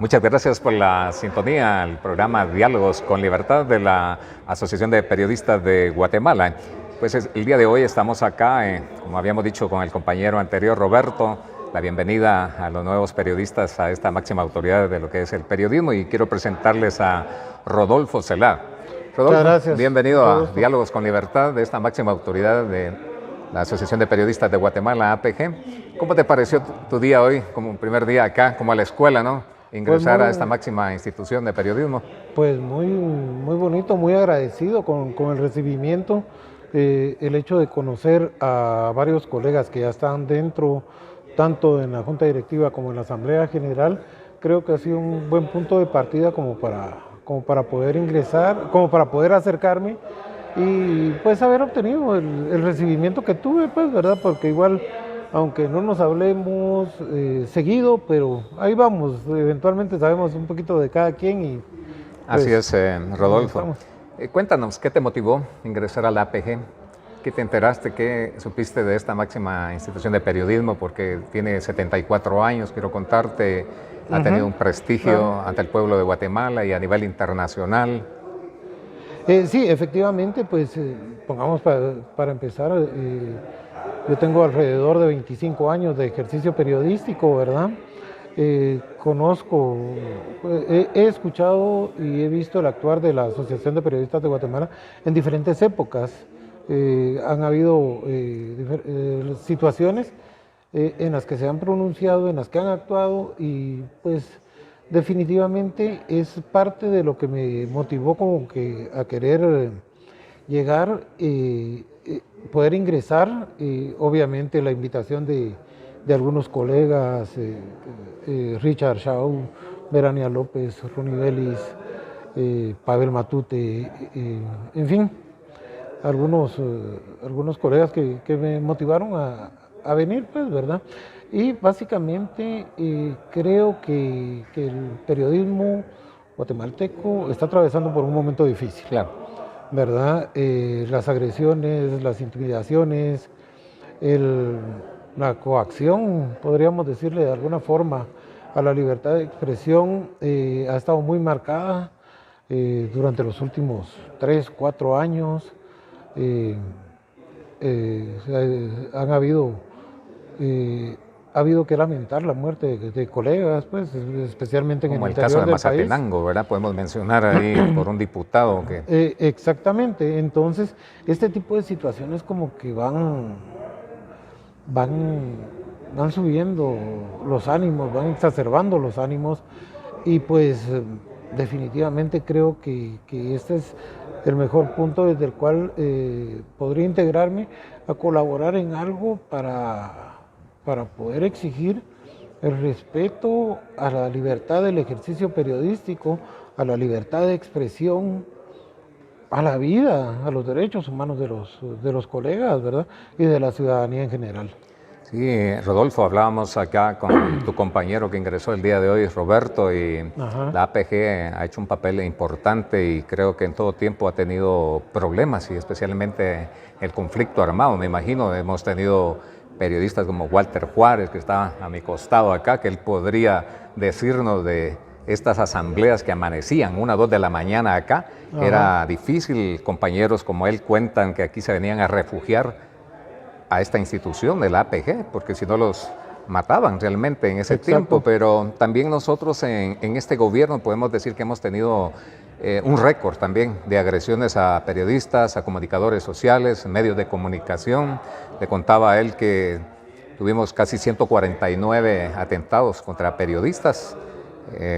Muchas gracias por la sintonía al programa Diálogos con Libertad de la Asociación de Periodistas de Guatemala. Pues el día de hoy estamos acá, como habíamos dicho con el compañero anterior, Roberto, la bienvenida a los nuevos periodistas a esta máxima autoridad de lo que es el periodismo, y quiero presentarles a Rodolfo Celá. Rodolfo, gracias. bienvenido a Diálogos con Libertad de esta máxima autoridad de la Asociación de Periodistas de Guatemala, APG. ¿Cómo te pareció tu día hoy, como primer día acá, como a la escuela, ¿no? Ingresar a esta máxima institución de periodismo. Pues muy bonito, muy agradecido con el recibimiento, el hecho de conocer a varios colegas que ya están dentro, tanto en la Junta Directiva como en la Asamblea General. Creo que ha sido un buen punto de partida como para poder ingresar, como para poder acercarme y pues haber obtenido el recibimiento que tuve, pues, ¿verdad? Porque igual, aunque no nos hablemos seguido, pero ahí vamos, eventualmente sabemos un poquito de cada quien y... Pues, así es, Rodolfo. Cuéntanos, ¿qué te motivó a ingresar a la APG? ¿Qué te enteraste? ¿Qué supiste de esta máxima institución de periodismo? Porque tiene 74 años, quiero contarte, ha tenido un prestigio ante el pueblo de Guatemala y a nivel internacional. Sí, efectivamente, pues pongamos para empezar, yo tengo alrededor de 25 años de ejercicio periodístico, ¿verdad? Conozco, he escuchado y he visto el actuar de la Asociación de Periodistas de Guatemala en diferentes épocas. Han habido situaciones en las que se han pronunciado, en las que han actuado, y pues definitivamente es parte de lo que me motivó como que a querer llegar, poder ingresar, obviamente la invitación de algunos colegas, Richard Shaw, Verania López, Ronnie Vélez, Pavel Matute, en fin, algunos colegas que me motivaron a venir, pues, ¿verdad? Y básicamente creo que el periodismo guatemalteco está atravesando por un momento difícil. Claro. ¿Verdad? Las agresiones, las intimidaciones, la coacción, podríamos decirle de alguna forma, a la libertad de expresión ha estado muy marcada durante los últimos 3, 4 años. Ha habido que lamentar la muerte de colegas, pues, especialmente en el interior del país. Como el caso de Mazatenango, ¿verdad? Podemos mencionar ahí por un diputado que... Exactamente. Entonces, este tipo de situaciones como que van subiendo los ánimos, van exacerbando los ánimos, y pues definitivamente creo que este es el mejor punto desde el cual podría integrarme a colaborar en algo para poder exigir el respeto a la libertad del ejercicio periodístico, a la libertad de expresión, a la vida, a los derechos humanos de los colegas, ¿verdad? Y de la ciudadanía en general. Sí, Rodolfo, hablábamos acá con tu compañero que ingresó el día de hoy, Roberto, y la APG ha hecho un papel importante y creo que en todo tiempo ha tenido problemas, y especialmente el conflicto armado. Me imagino, hemos tenido periodistas como Walter Juárez, que está a mi costado acá, que él podría decirnos de estas asambleas que amanecían 1 o 2 de la mañana acá. Era difícil, compañeros como él cuentan que aquí se venían a refugiar a esta institución de la APG, porque si no los mataban realmente en ese tiempo. Pero también nosotros en este gobierno podemos decir que hemos tenido un récord también de agresiones a periodistas, a comunicadores sociales, medios de comunicación. Le contaba a él que tuvimos casi 149 atentados contra periodistas,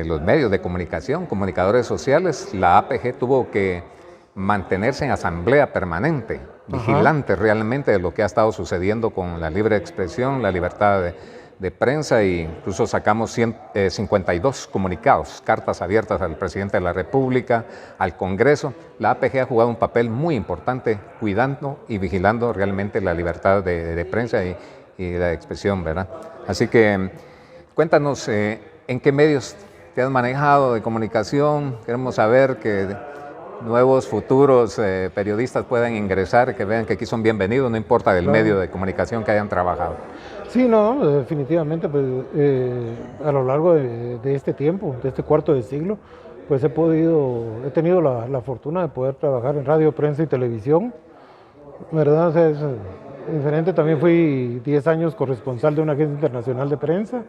los medios de comunicación, comunicadores sociales. La APG tuvo que mantenerse en asamblea permanente, vigilante realmente de lo que ha estado sucediendo con la libre expresión, la libertad de prensa, e incluso sacamos 52 comunicados, cartas abiertas al presidente de la República, al Congreso. La APG ha jugado un papel muy importante cuidando y vigilando realmente la libertad de prensa y de expresión, ¿verdad? Así que cuéntanos, ¿en qué medios te has manejado de comunicación? Queremos saber nuevos futuros periodistas puedan ingresar, que vean que aquí son bienvenidos, no importa del medio de comunicación que hayan trabajado. Sí, no, definitivamente, pues a lo largo de este tiempo, de este cuarto de siglo, pues he tenido la fortuna de poder trabajar en radio, prensa y televisión, ¿verdad? O sea, es diferente. También fui 10 años corresponsal de una agencia internacional de prensa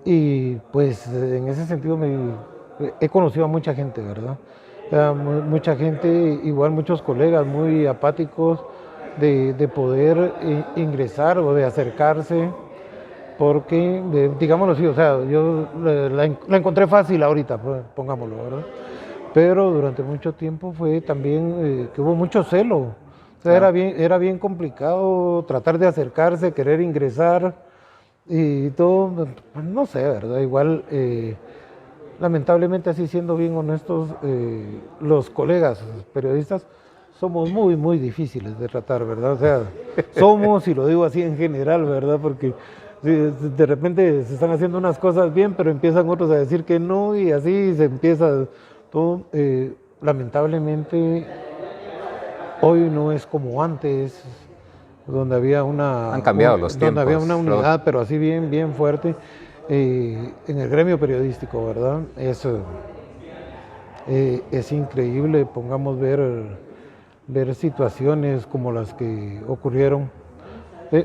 y pues en ese sentido he conocido a mucha gente, ¿verdad? Mucha gente, igual muchos colegas muy apáticos de poder ingresar o de acercarse, porque, digámoslo así, o sea, yo la encontré fácil ahorita, pues, pongámoslo, ¿verdad? Pero durante mucho tiempo fue también que hubo mucho celo. O sea, Claro. era bien complicado tratar de acercarse, querer ingresar y todo, pues, no sé, ¿verdad? Igual, lamentablemente, así siendo bien honestos, los colegas periodistas somos muy, muy difíciles de tratar, ¿verdad? O sea, somos, y lo digo así en general, ¿verdad? Porque de repente se están haciendo unas cosas bien, pero empiezan otros a decir que no, y así se empieza todo. Lamentablemente, hoy no es como antes, donde había Han cambiado los donde había tiempos, una unidad, pero así bien, bien fuerte, en el gremio periodístico, ¿verdad? Es increíble, pongamos ver situaciones como las que ocurrieron.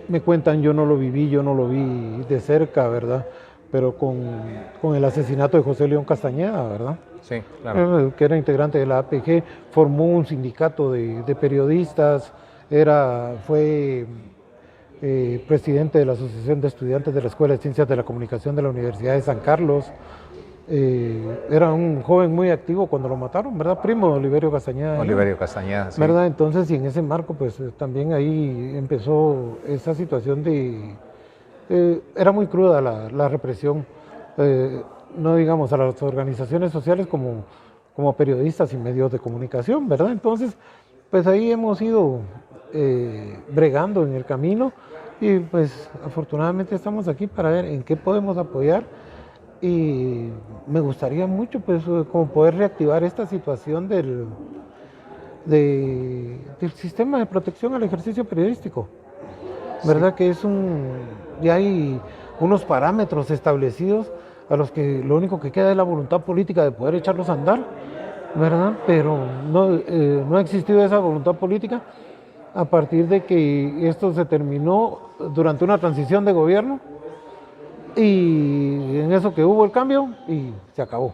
Me cuentan, yo no lo viví, yo no lo vi de cerca, ¿verdad? Pero con el asesinato de José León Castañeda, ¿verdad? Sí, claro. Que era integrante de la APG, formó un sindicato de periodistas, fue presidente de la Asociación de Estudiantes de la Escuela de Ciencias de la Comunicación de la Universidad de San Carlos. Era un joven muy activo cuando lo mataron, ¿verdad? Primo de Oliverio Castañeda. Oliverio Castañeda, sí. ¿Verdad? Entonces, y en ese marco, pues también ahí empezó esa situación era muy cruda la represión, no digamos a las organizaciones sociales como periodistas y medios de comunicación, ¿verdad? Entonces, pues ahí hemos ido bregando en el camino y pues afortunadamente estamos aquí para ver en qué podemos apoyar. Y me gustaría mucho, pues, como poder reactivar esta situación del sistema de protección al ejercicio periodístico, ¿verdad? Sí. Ya hay unos parámetros establecidos a los que lo único que queda es la voluntad política de poder echarlos a andar, ¿verdad? Pero no ha existido esa voluntad política a partir de que esto se terminó durante una transición de gobierno. Y en eso que hubo el cambio y se acabó,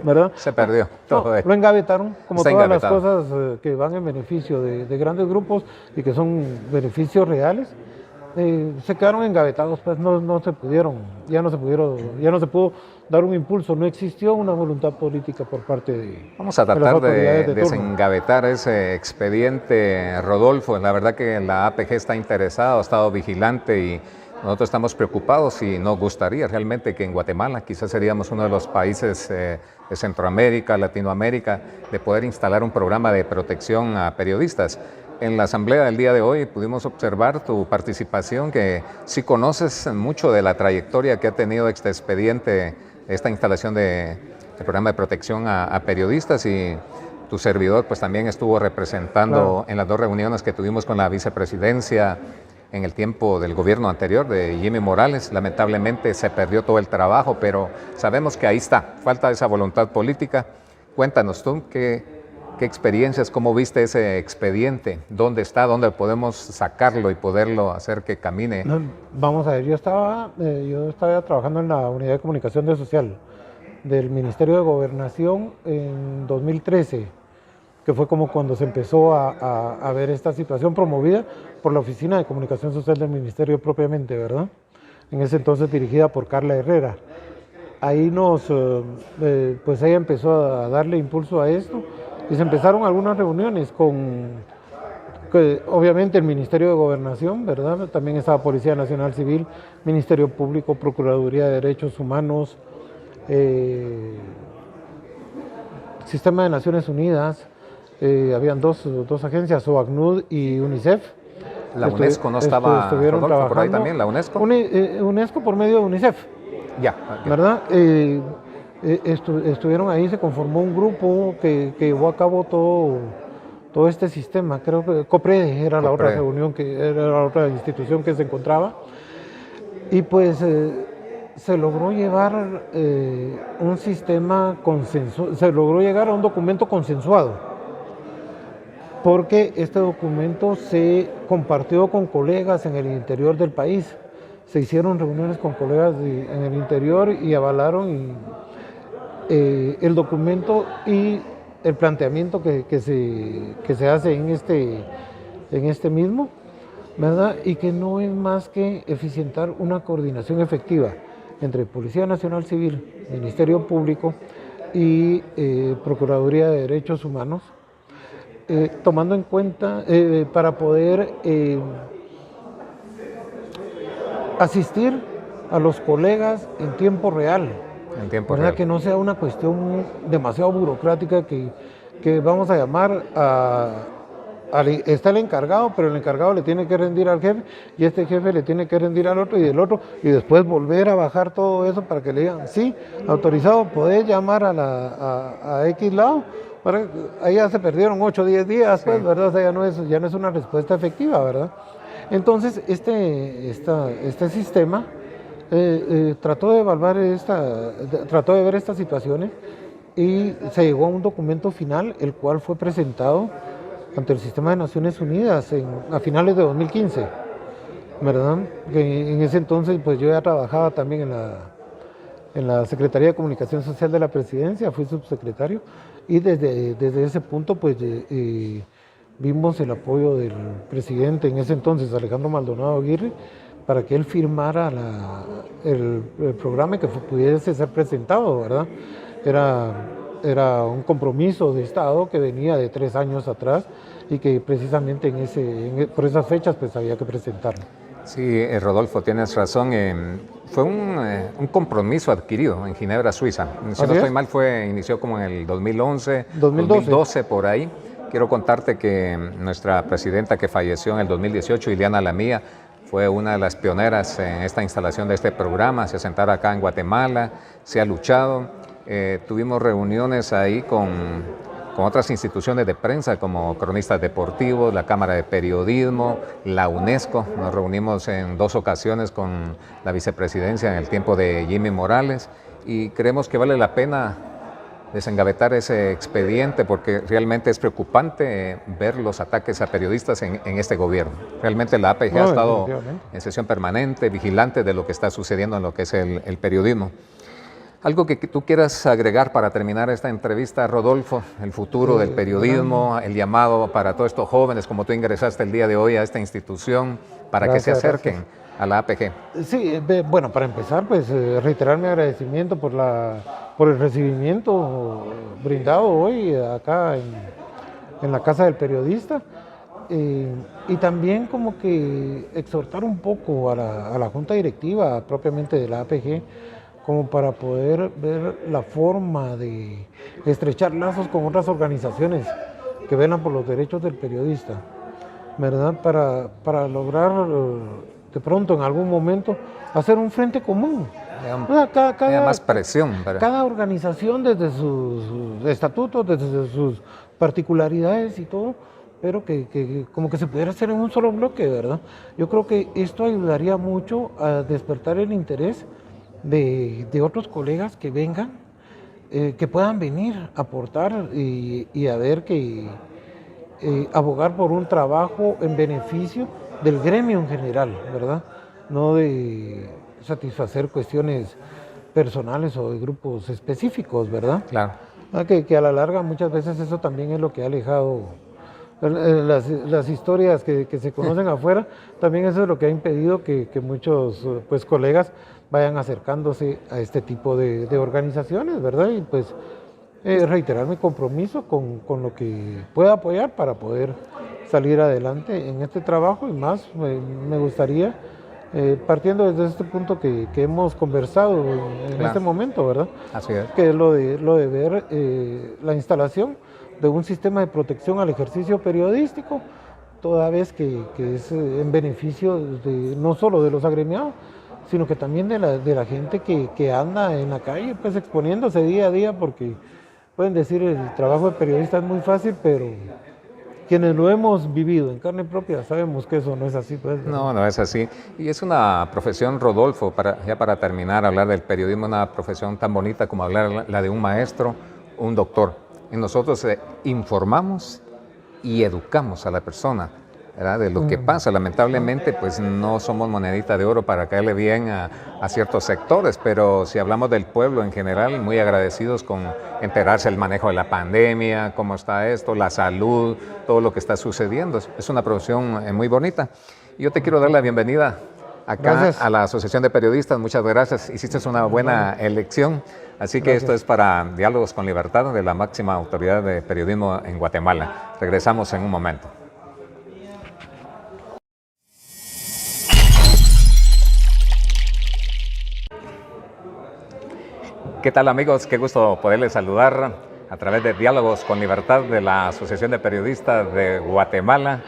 ¿verdad? Se perdió todo. Lo engavetaron, como Está todas engavetado. las cosas que van en beneficio de grandes grupos y que son beneficios reales, se quedaron engavetados, pues no se pudieron, ya no se pudo dar un impulso, no existió una voluntad política por parte de Vamos a las tratar de autoridades de turno. desengavetar ese expediente, Rodolfo. La verdad que la APG está interesada, ha estado vigilante y nosotros estamos preocupados y nos gustaría realmente que en Guatemala, quizás seríamos uno de los países de Centroamérica, Latinoamérica, de poder instalar un programa de protección a periodistas. En la asamblea del día de hoy pudimos observar tu participación, que sí conoces mucho de la trayectoria que ha tenido este expediente, esta instalación de programa de protección a periodistas, y tu servidor pues también estuvo representando en las dos reuniones que tuvimos con la vicepresidencia en el tiempo del gobierno anterior de Jimmy Morales. Lamentablemente se perdió todo el trabajo, pero sabemos que ahí está, falta esa voluntad política. Cuéntanos tú, ¿qué experiencias, cómo viste ese expediente? ¿Dónde está? ¿Dónde podemos sacarlo y poderlo hacer que camine? Vamos a ver, yo estaba trabajando en la Unidad de Comunicación de Social del Ministerio de Gobernación en 2013, que fue como cuando se empezó a ver esta situación promovida por la Oficina de Comunicación Social del Ministerio propiamente, ¿verdad? En ese entonces dirigida por Carla Herrera. Ahí pues ella empezó a darle impulso a esto y se empezaron algunas reuniones obviamente el Ministerio de Gobernación, ¿verdad? También estaba Policía Nacional Civil, Ministerio Público, Procuraduría de Derechos Humanos, Sistema de Naciones Unidas. Habían dos agencias, OACNUD y UNICEF. La UNESCO no estaba, estuvieron Rodolfo, por ahí trabajando. también, la UNESCO. UNESCO por medio de UNICEF. Ya. ¿Verdad? estuvieron ahí, se conformó un grupo que llevó a cabo todo este sistema. Creo que COPRED era la otra reunión, que era la otra institución que se encontraba. Y pues se logró llevar un sistema consensuado, se logró llegar a un documento consensuado, porque este documento se compartió con colegas en el interior del país. Se hicieron reuniones con colegas en el interior y avalaron el documento y el planteamiento que se hace en este mismo, ¿verdad? Y que no es más que eficientar una coordinación efectiva entre Policía Nacional Civil, Ministerio Público y Procuraduría de Derechos Humanos, tomando en cuenta para poder asistir a los colegas en tiempo real. En tiempo real. Que no sea una cuestión demasiado burocrática que vamos a llamar está el encargado, pero el encargado le tiene que rendir al jefe y este jefe le tiene que rendir al otro y del otro, y después volver a bajar todo eso para que le digan, sí, autorizado, podés llamar a X lado. Ahí ya se perdieron 8 o 10 días, pues, sí. ¿Verdad? O sea, ya no es una respuesta efectiva, ¿verdad? Entonces, este sistema trató de evaluar trató de ver estas situaciones y se llegó a un documento final, el cual fue presentado ante el Sistema de Naciones Unidas a finales de 2015, ¿verdad? Que en ese entonces, pues yo ya trabajaba también en la Secretaría de Comunicación Social de la Presidencia, fui subsecretario, y desde ese punto, pues vimos el apoyo del presidente en ese entonces, Alejandro Maldonado Aguirre, para que él firmara el programa y que pudiese ser presentado, ¿verdad? Era un compromiso de Estado que venía de 3 años atrás y que precisamente por esas fechas pues había que presentarlo. Sí, Rodolfo, tienes razón. Fue un compromiso adquirido en Ginebra, Suiza. Si no estoy mal, inició como en el 2011, 2012 por ahí. Quiero contarte que nuestra presidenta que falleció en el 2018, Ileana Lamilla, fue una de las pioneras en esta instalación de este programa. Se asentara acá en Guatemala, se ha luchado. Tuvimos reuniones ahí con otras instituciones de prensa como Cronistas Deportivos, la Cámara de Periodismo, la UNESCO. Nos reunimos en 2 ocasiones con la vicepresidencia en el tiempo de Jimmy Morales y creemos que vale la pena desengavetar ese expediente porque realmente es preocupante ver los ataques a periodistas en este gobierno. Realmente la APG ha estado en sesión permanente, vigilante de lo que está sucediendo en lo que es el periodismo. Algo que tú quieras agregar para terminar esta entrevista, Rodolfo, el futuro del periodismo, el llamado para todos estos jóvenes, como tú ingresaste el día de hoy a esta institución, para que se acerquen a la APG. Sí, bueno, para empezar, pues reiterar mi agradecimiento por el recibimiento brindado hoy acá en la Casa del Periodista, y también como que exhortar un poco a la Junta Directiva propiamente de la APG, como para poder ver la forma de estrechar lazos con otras organizaciones que velan por los derechos del periodista, ¿verdad? Para lograr de pronto en algún momento hacer un frente común. Más presión. Cada organización desde sus estatutos, desde sus particularidades y todo, pero que como que se pudiera hacer en un solo bloque, ¿verdad? Yo creo que esto ayudaría mucho a despertar el interés de otros colegas que vengan, que puedan venir a aportar y a ver que abogar por un trabajo en beneficio del gremio en general, ¿verdad? No de satisfacer cuestiones personales o de grupos específicos, ¿verdad? Claro. Que a la larga muchas veces eso también es lo que ha alejado las historias que se conocen afuera, también eso es lo que ha impedido que muchos pues colegas vayan acercándose a este tipo de organizaciones, ¿verdad? Y pues reiterar mi compromiso con lo que pueda apoyar para poder salir adelante en este trabajo y más me gustaría, partiendo desde este punto que hemos conversado en este momento, ¿verdad? Así es. Que es lo de ver la instalación de un sistema de protección al ejercicio periodístico, toda vez que es en beneficio no solo de los agremiados, sino que también de la gente que anda en la calle, pues exponiéndose día a día, porque pueden decir el trabajo de periodista es muy fácil, pero quienes lo hemos vivido en carne propia sabemos que eso no es así. Pues, no, no es así. Y es una profesión, Rodolfo, ya para terminar, hablar del periodismo, una profesión tan bonita como hablar la de un maestro, un doctor. Y nosotros informamos y educamos a la persona, ¿verdad?, de lo que pasa. Lamentablemente, pues no somos monedita de oro para caerle bien a ciertos sectores, pero si hablamos del pueblo en general, muy agradecidos con enterarse del manejo de la pandemia, cómo está esto, la salud, todo lo que está sucediendo. Es una profesión muy bonita. Yo te quiero dar la bienvenida acá Gracias. a la Asociación de Periodistas. Muchas gracias. Hiciste una buena elección. Así que esto es para Diálogos con Libertad, de la máxima autoridad de periodismo en Guatemala. Regresamos en un momento. ¿Qué tal, amigos? Qué gusto poderles saludar a través de Diálogos con Libertad de la Asociación de Periodistas de Guatemala.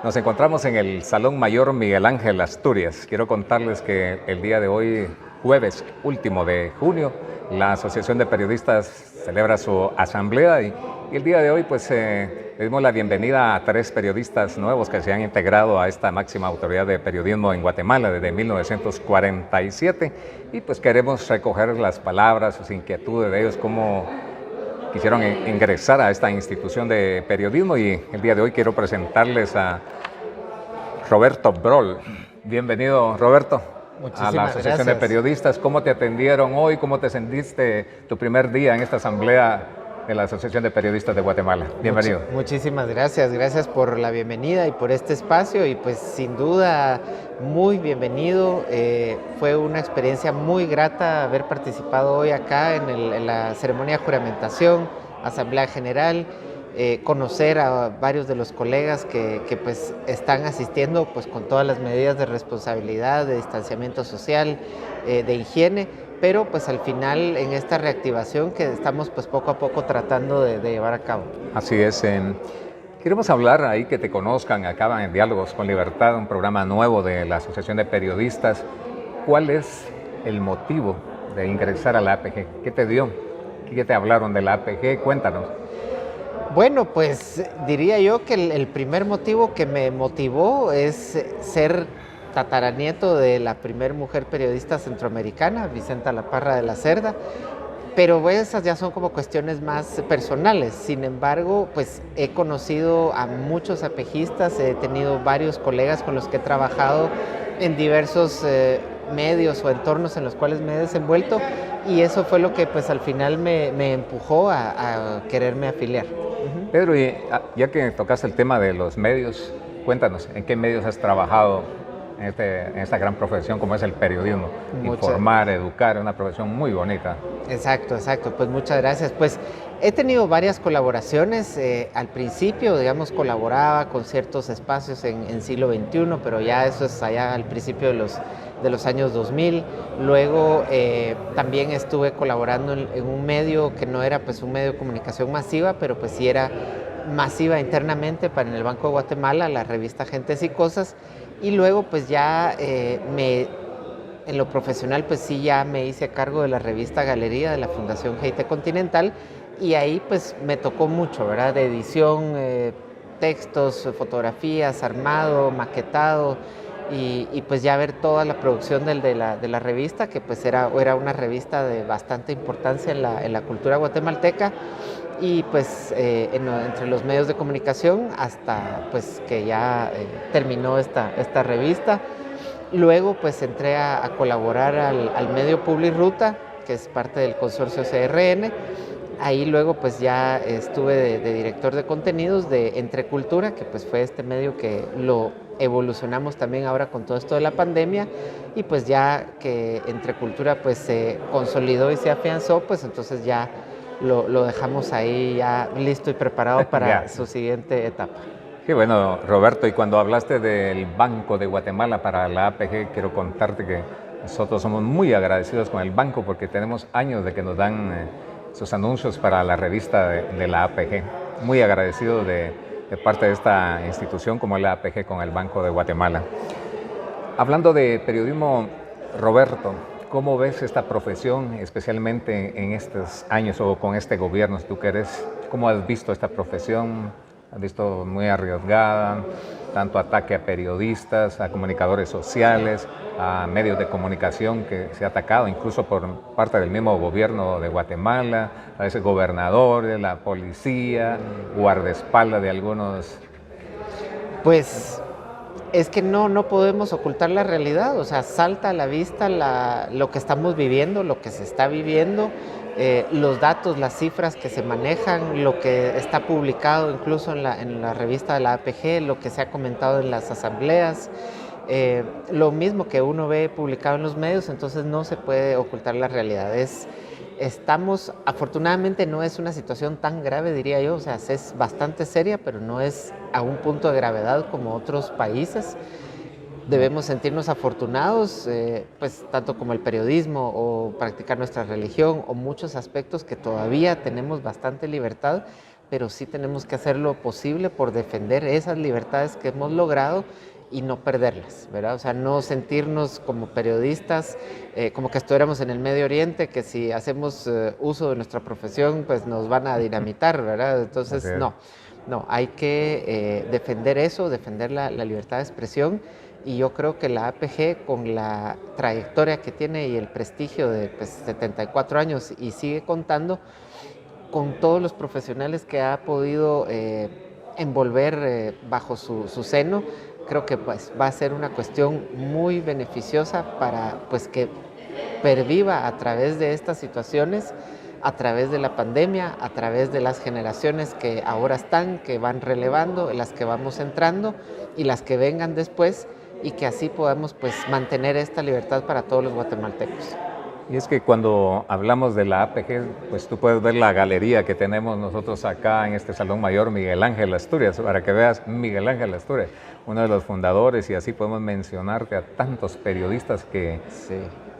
Nos encontramos en el Salón Mayor Miguel Ángel Asturias. Quiero contarles que el día de hoy, jueves último de junio, la Asociación de Periodistas celebra su asamblea y el día de hoy pues le dimos la bienvenida a 3 periodistas nuevos que se han integrado a esta máxima autoridad de periodismo en Guatemala desde 1947 y pues queremos recoger las palabras, sus inquietudes de ellos, cómo quisieron ingresar a esta institución de periodismo, y el día de hoy quiero presentarles a Roberto Brol. Bienvenido, Roberto, a la Asociación de Periodistas. ¿Cómo te atendieron hoy? ¿Cómo te sentiste tu primer día en esta asamblea de la Asociación de Periodistas de Guatemala? Bienvenido. Muchísimas gracias, gracias por la bienvenida y por este espacio, y pues sin duda muy bienvenido. Fue una experiencia muy grata haber participado hoy acá en la ceremonia de juramentación, Asamblea General, conocer a varios de los colegas que pues están asistiendo pues con todas las medidas de responsabilidad, de distanciamiento social, de higiene, pero pues al final en esta reactivación que estamos pues poco a poco tratando de llevar a cabo. Así es. Queremos hablar ahí, que te conozcan acá en Diálogos con Libertad, un programa nuevo de la Asociación de Periodistas. ¿Cuál es el motivo de ingresar a la APG? ¿Qué te dio? ¿Qué te hablaron de la APG? Cuéntanos. Bueno, pues diría yo que el primer motivo que me motivó es ser tataranieto de la primer mujer periodista centroamericana, Vicenta La Parra de la Cerda, pero esas ya son como cuestiones más personales. Sin embargo, pues he conocido a muchos apejistas, he tenido varios colegas con los que he trabajado en diversos medios o entornos en los cuales me he desenvuelto, y eso fue lo que pues al final me empujó a quererme afiliar. Pedro, y ya que tocaste el tema de los medios, cuéntanos, ¿en qué medios has trabajado en esta gran profesión como es el periodismo? Informar, educar, es una profesión muy bonita. Exacto, exacto, pues muchas gracias. Pues he tenido varias colaboraciones. Al principio, digamos, colaboraba con ciertos espacios en siglo XXI, pero ya eso es allá al principio de los años 2000. Luego también estuve colaborando en un medio que no era pues un medio de comunicación masiva, pero pues sí era masiva internamente para el Banco de Guatemala, la revista Gentes y Cosas. Y luego pues ya en lo profesional pues sí ya me hice cargo de la revista Galería de la Fundación GIT Continental, y ahí pues me tocó mucho, ¿verdad? De edición, textos, fotografías, armado, maquetado, y pues ya ver toda la producción de la revista, que pues era una revista de bastante importancia en la cultura guatemalteca, y pues entre los medios de comunicación hasta pues que ya terminó esta revista. Luego pues entré a colaborar al medio Publiruta, que es parte del consorcio CRN. Ahí luego pues ya estuve de director de contenidos de Entre Cultura, que pues fue este medio que lo evolucionamos también ahora con todo esto de la pandemia, y pues ya que Entre Cultura pues se consolidó y se afianzó, pues entonces ya lo dejamos ahí ya listo y preparado para su siguiente etapa. Sí, bueno, Roberto, y cuando hablaste del Banco de Guatemala para la APG, quiero contarte que nosotros somos muy agradecidos con el banco porque tenemos años de que nos dan sus anuncios para la revista de la APG. Muy agradecido de parte de esta institución como es la APG con el Banco de Guatemala. Hablando de periodismo, Roberto, ¿cómo ves esta profesión, especialmente en estos años o con este gobierno? ¿Tú que eres, cómo has visto esta profesión? ¿Has visto muy arriesgada? Tanto ataque a periodistas, a comunicadores sociales, a medios de comunicación que se ha atacado, incluso por parte del mismo gobierno de Guatemala, a veces gobernadores, la policía, guardaespaldas de algunos. Pues es que no podemos ocultar la realidad, o sea, salta a la vista lo que estamos viviendo, lo que se está viviendo, los datos, las cifras que se manejan, lo que está publicado incluso en la revista de la APG, lo que se ha comentado en las asambleas, lo mismo que uno ve publicado en los medios, entonces no se puede ocultar la realidad. Afortunadamente no es una situación tan grave, diría yo, o sea, es bastante seria, pero no es a un punto de gravedad como otros países. Debemos sentirnos afortunados, pues tanto como el periodismo o practicar nuestra religión o muchos aspectos que todavía tenemos bastante libertad, pero sí tenemos que hacer lo posible por defender esas libertades que hemos logrado y no perderlas, ¿verdad? O sea, no sentirnos como periodistas, como que estuviéramos en el Medio Oriente, que si hacemos uso de nuestra profesión, pues nos van a dinamitar, ¿verdad? Entonces, no, hay que defender eso, defender la libertad de expresión. Y yo creo que la APG, con la trayectoria que tiene y el prestigio de 74 años y sigue contando, con todos los profesionales que ha podido envolver bajo su seno, creo que pues, va a ser una cuestión muy beneficiosa para pues, que perviva a través de estas situaciones, a través de la pandemia, a través de las generaciones que ahora están, que van relevando, las que vamos entrando y las que vengan después, y que así podamos pues, mantener esta libertad para todos los guatemaltecos. Y es que cuando hablamos de la APG, pues tú puedes ver la galería que tenemos nosotros acá en este Salón Mayor Miguel Ángel Asturias, para que veas Miguel Ángel Asturias, uno de los fundadores, y así podemos mencionarte a tantos periodistas que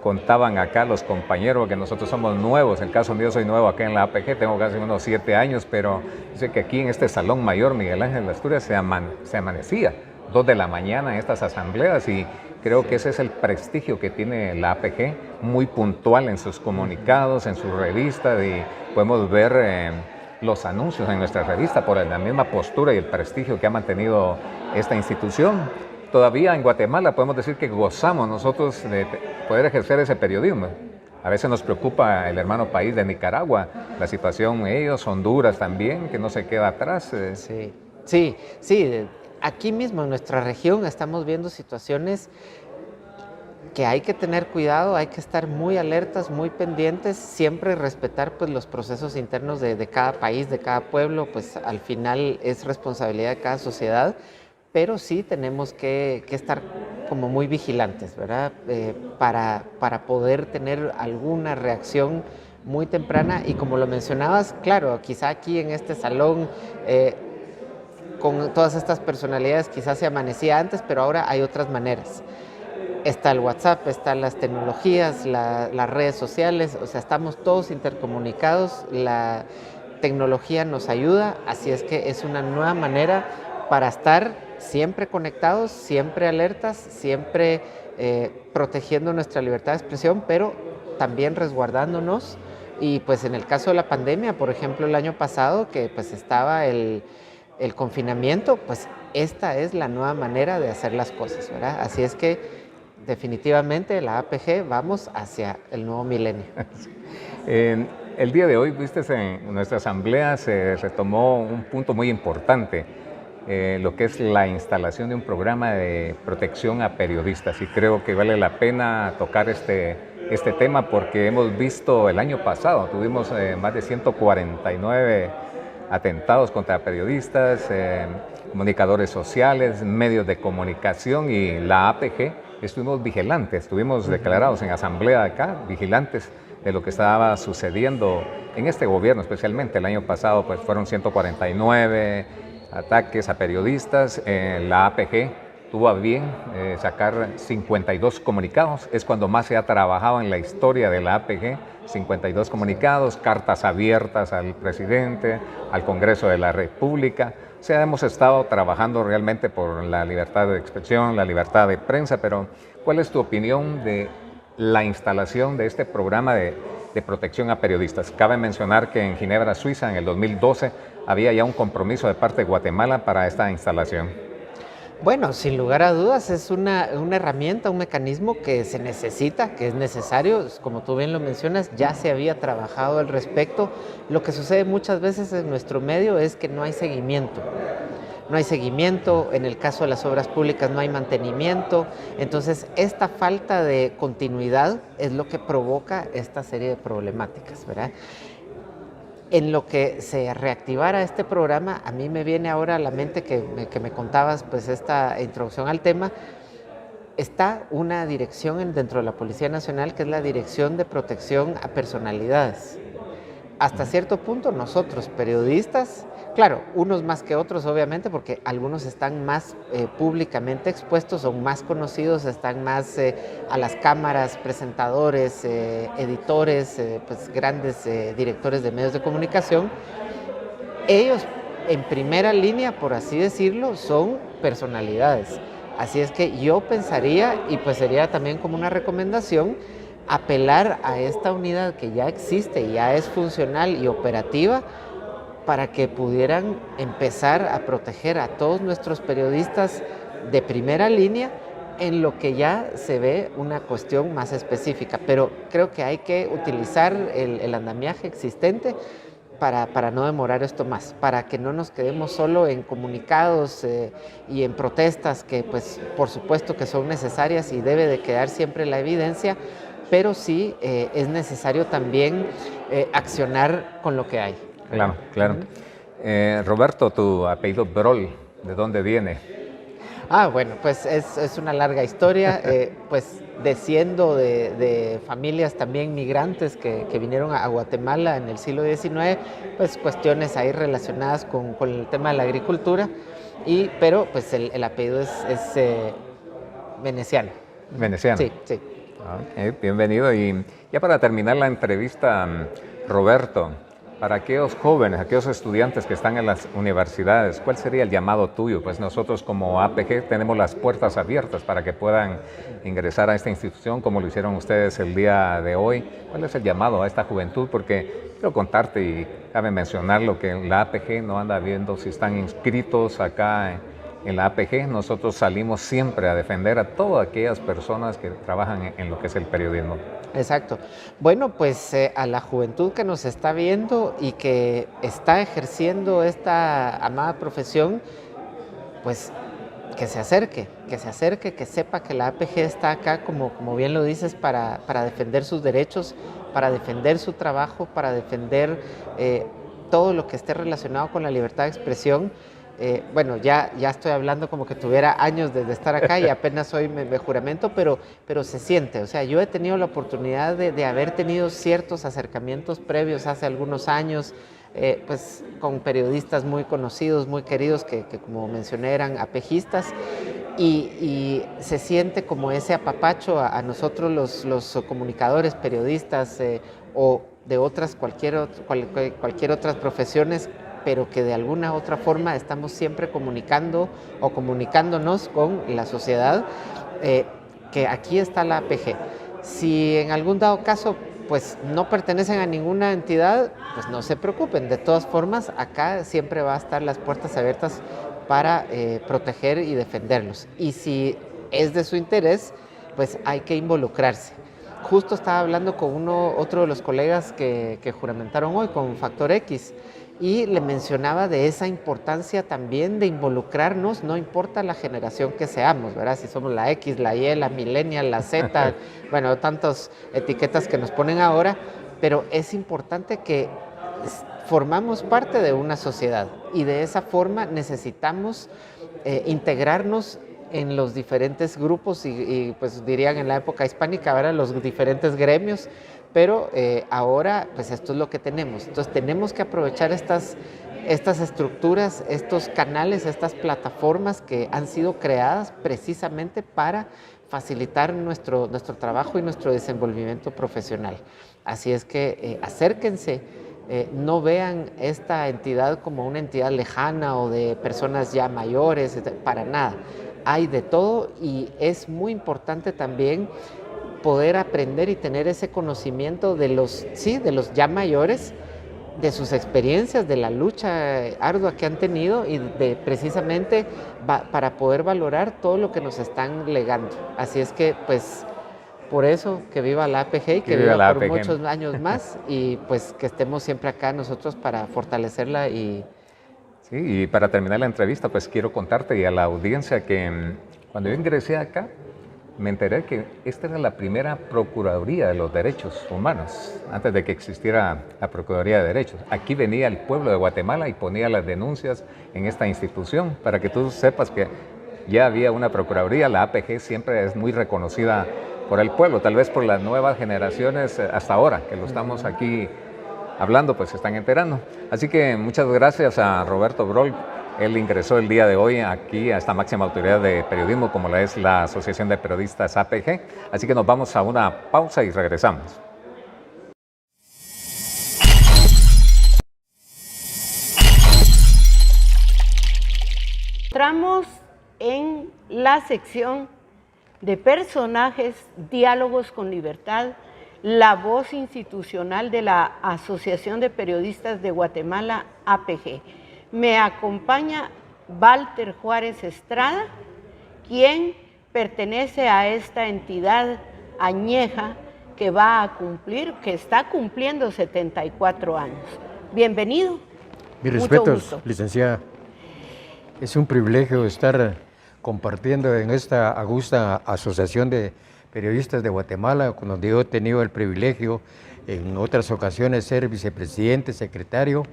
contaban acá, los compañeros, que nosotros somos nuevos. En el caso mío soy nuevo acá en la APG, tengo casi unos 7 años, pero sé que aquí en este Salón Mayor Miguel Ángel Asturias se amanecía 2 de la mañana en estas asambleas, y creo que ese es el prestigio que tiene la APG, muy puntual en sus comunicados, en su revista, y podemos ver los anuncios en nuestra revista por la misma postura y el prestigio que ha mantenido esta institución. Todavía en Guatemala podemos decir que gozamos nosotros de poder ejercer ese periodismo. A veces nos preocupa el hermano país de Nicaragua, la situación ellos, Honduras también, que no se queda atrás. Sí. Aquí mismo en nuestra región estamos viendo situaciones que hay que tener cuidado, hay que estar muy alertas, muy pendientes, siempre respetar pues, los procesos internos de cada país, de cada pueblo, pues al final es responsabilidad de cada sociedad, pero sí tenemos que estar como muy vigilantes, ¿verdad? Para poder tener alguna reacción muy temprana, y como lo mencionabas, claro, quizá aquí en este salón con todas estas personalidades quizás se amanecía antes, pero ahora hay otras maneras. Está el WhatsApp, están las tecnologías, las redes sociales, o sea, estamos todos intercomunicados, la tecnología nos ayuda, así es que es una nueva manera para estar siempre conectados, siempre alertas, siempre protegiendo nuestra libertad de expresión, pero también resguardándonos. Y pues en el caso de la pandemia, por ejemplo, el año pasado, que pues estaba el confinamiento, pues esta es la nueva manera de hacer las cosas, ¿verdad? Así es que definitivamente la APG vamos hacia el nuevo milenio. El día de hoy, viste, en nuestra asamblea se retomó un punto muy importante, lo que es la instalación de un programa de protección a periodistas, y creo que vale la pena tocar este tema porque hemos visto el año pasado, tuvimos más de 149 atentados contra periodistas, comunicadores sociales, medios de comunicación, y la APG estuvimos vigilantes, estuvimos declarados en asamblea acá, vigilantes de lo que estaba sucediendo en este gobierno, especialmente el año pasado, pues fueron 149 ataques a periodistas. La APG tuvo a bien sacar 52 comunicados, es cuando más se ha trabajado en la historia de la APG, 52 comunicados, cartas abiertas al presidente, al Congreso de la República. O sea, hemos estado trabajando realmente por la libertad de expresión, la libertad de prensa, pero ¿cuál es tu opinión de la instalación de este programa de protección a periodistas. Cabe mencionar que en Ginebra, Suiza, en el 2012, había ya un compromiso de parte de Guatemala para esta instalación. Bueno, sin lugar a dudas es una herramienta, un mecanismo que se necesita, que es necesario, como tú bien lo mencionas, ya se había trabajado al respecto. Lo que sucede muchas veces en nuestro medio es que no hay seguimiento. No hay seguimiento, en el caso de las obras públicas no hay mantenimiento, entonces esta falta de continuidad es lo que provoca esta serie de problemáticas, ¿verdad? En lo que se reactivara este programa, a mí me viene ahora a la mente que me contabas pues esta introducción al tema, está una dirección dentro de la Policía Nacional que es la Dirección de Protección a Personalidades. Hasta cierto punto nosotros, periodistas, claro, unos más que otros obviamente, porque algunos están más públicamente expuestos, son más conocidos, están más a las cámaras, presentadores, editores, pues grandes directores de medios de comunicación. Ellos en primera línea, por así decirlo, son personalidades. Así es que yo pensaría, y pues sería también como una recomendación, apelar a esta unidad que ya existe, ya es funcional y operativa, para que pudieran empezar a proteger a todos nuestros periodistas de primera línea en lo que ya se ve una cuestión más específica. Pero creo que hay que utilizar el andamiaje existente para no demorar esto más, para que no nos quedemos solo en comunicados y en protestas que pues por supuesto que son necesarias y debe de quedar siempre la evidencia, pero sí es necesario también accionar con lo que hay. Claro, claro. Roberto, tu apellido Brol, ¿de dónde viene? Bueno, pues es una larga historia, pues desciendo de familias también migrantes que vinieron a Guatemala en el siglo XIX, pues cuestiones ahí relacionadas con el tema de la agricultura, pero pues el apellido es veneciano. Veneciano. Sí, sí. Okay, bienvenido. Y ya para terminar la entrevista, Roberto, para aquellos jóvenes, aquellos estudiantes que están en las universidades, ¿cuál sería el llamado tuyo? Pues nosotros como APG tenemos las puertas abiertas para que puedan ingresar a esta institución como lo hicieron ustedes el día de hoy. ¿Cuál es el llamado a esta juventud? Porque quiero contarte y cabe mencionarlo que la APG no anda viendo si están inscritos acá en la APG. Nosotros salimos siempre a defender a todas aquellas personas que trabajan en lo que es el periodismo. Exacto. Bueno, pues a la juventud que nos está viendo y que está ejerciendo esta amada profesión, pues que se acerque, que sepa que la APG está acá, como bien lo dices, para defender sus derechos, para defender su trabajo, para defender todo lo que esté relacionado con la libertad de expresión. Bueno, ya estoy hablando como que tuviera años desde estar acá y apenas hoy me juramento, pero se siente. O sea, yo he tenido la oportunidad de haber tenido ciertos acercamientos previos hace algunos años, pues con periodistas muy conocidos, muy queridos, que como mencioné eran apejistas, y se siente como ese apapacho a nosotros los comunicadores, periodistas o de cualquier otras profesiones, pero que de alguna otra forma estamos siempre comunicando o comunicándonos con la sociedad, que aquí está la APG. Si en algún dado caso pues no pertenecen a ninguna entidad, pues no se preocupen, de todas formas acá siempre va a estar las puertas abiertas para proteger y defenderlos. Y si es de su interés, pues hay que involucrarse. Justo estaba hablando con otro de los colegas que juramentaron hoy, con Factor X, y le mencionaba de esa importancia también de involucrarnos, no importa la generación que seamos, ¿verdad? Si somos la X, la Y, la Millennial, la Z, bueno, tantas etiquetas que nos ponen ahora, pero es importante que formamos parte de una sociedad y de esa forma necesitamos integrarnos en los diferentes grupos y pues dirían en la época hispánica, ahora los diferentes gremios, pero ahora pues esto es lo que tenemos. Entonces tenemos que aprovechar estas estructuras, estos canales, estas plataformas que han sido creadas precisamente para facilitar nuestro trabajo y nuestro desenvolvimiento profesional. Así es que acérquense, no vean esta entidad como una entidad lejana o de personas ya mayores, para nada. Hay de todo y es muy importante también poder aprender y tener ese conocimiento de los ya mayores, de sus experiencias, de la lucha ardua que han tenido y precisamente para poder valorar todo lo que nos están legando. Así es que, pues, por eso, que viva la APG y que viva por muchos años más y pues que estemos siempre acá nosotros para fortalecerla y... Sí, y para terminar la entrevista, pues quiero contarte y a la audiencia que cuando yo ingresé acá, me enteré que esta era la primera Procuraduría de los Derechos Humanos, antes de que existiera la Procuraduría de Derechos. Aquí venía el pueblo de Guatemala y ponía las denuncias en esta institución, para que tú sepas que ya había una Procuraduría. La APG siempre es muy reconocida por el pueblo, tal vez por las nuevas generaciones hasta ahora, que lo estamos aquí hablando, pues se están enterando. Así que muchas gracias a Roberto Broll. Él ingresó el día de hoy aquí a esta máxima autoridad de periodismo como la es la Asociación de Periodistas APG. Así que nos vamos a una pausa y regresamos. Entramos en la sección de personajes, diálogos con libertad, la voz institucional de la Asociación de Periodistas de Guatemala, APG. Me acompaña Walter Juárez Estrada, quien pertenece a esta entidad añeja que está cumpliendo 74 años. Bienvenido. Mis respetos, licenciada. Es un privilegio estar compartiendo en esta augusta Asociación de Periodistas de Guatemala, donde yo he tenido el privilegio en otras ocasiones ser vicepresidente, secretario,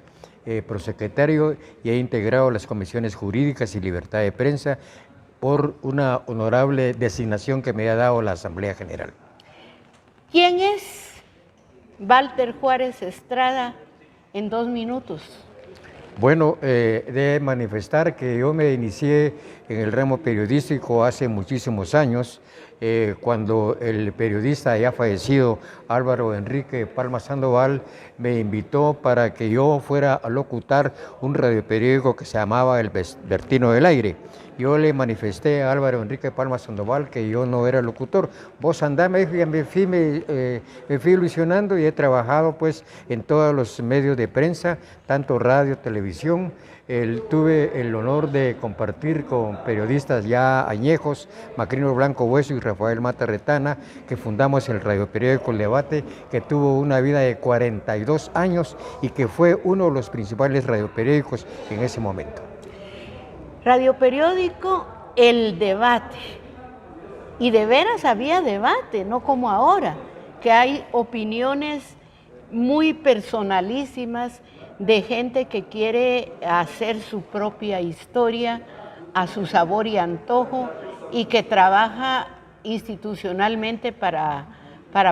prosecretario y he integrado las comisiones jurídicas y libertad de prensa por una honorable designación que me ha dado la Asamblea General. ¿Quién es Walter Juárez Estrada en 2 minutos? Bueno, de manifestar que yo me inicié en el ramo periodístico hace muchísimos años, cuando el periodista ya fallecido Álvaro Enrique Palma Sandoval me invitó para que yo fuera a locutar un radioperiódico que se llamaba El Vespertino del Aire. Yo le manifesté a Álvaro Enrique Palma Sandoval que yo no era locutor. Vos andá, me fui ilusionando y he trabajado pues en todos los medios de prensa, tanto radio, televisión. Tuve el honor de compartir con periodistas ya añejos, Macrino Blanco Hueso y Rafael Mata Retana, que fundamos el radioperiódico El Debate, que tuvo una vida de 42 años y que fue uno de los principales radioperiódicos en ese momento. Radioperiódico El Debate. Y de veras había debate, no como ahora, que hay opiniones muy personalísimas de gente que quiere hacer su propia historia a su sabor y antojo y que trabaja institucionalmente para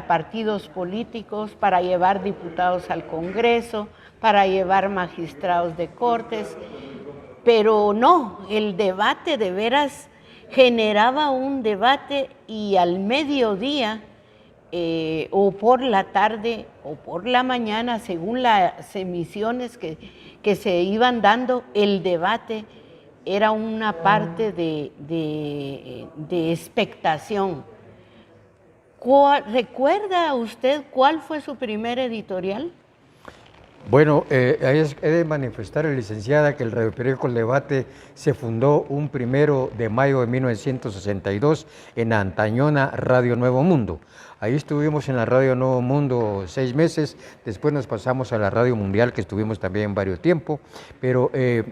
partidos políticos, para llevar diputados al Congreso, para llevar magistrados de cortes, pero no, el debate de veras generaba un debate y al mediodía o por la tarde o por la mañana, según las emisiones que se iban dando, el debate era una parte de expectación. ¿Recuerda usted cuál fue su primer editorial? Bueno, he de manifestar, licenciada, que el radioperiódico El Debate se fundó un 1 de mayo de 1962 en Antañona, Radio Nuevo Mundo. Ahí estuvimos en la Radio Nuevo Mundo 6 meses, después nos pasamos a la Radio Mundial, que estuvimos también varios tiempo, pero he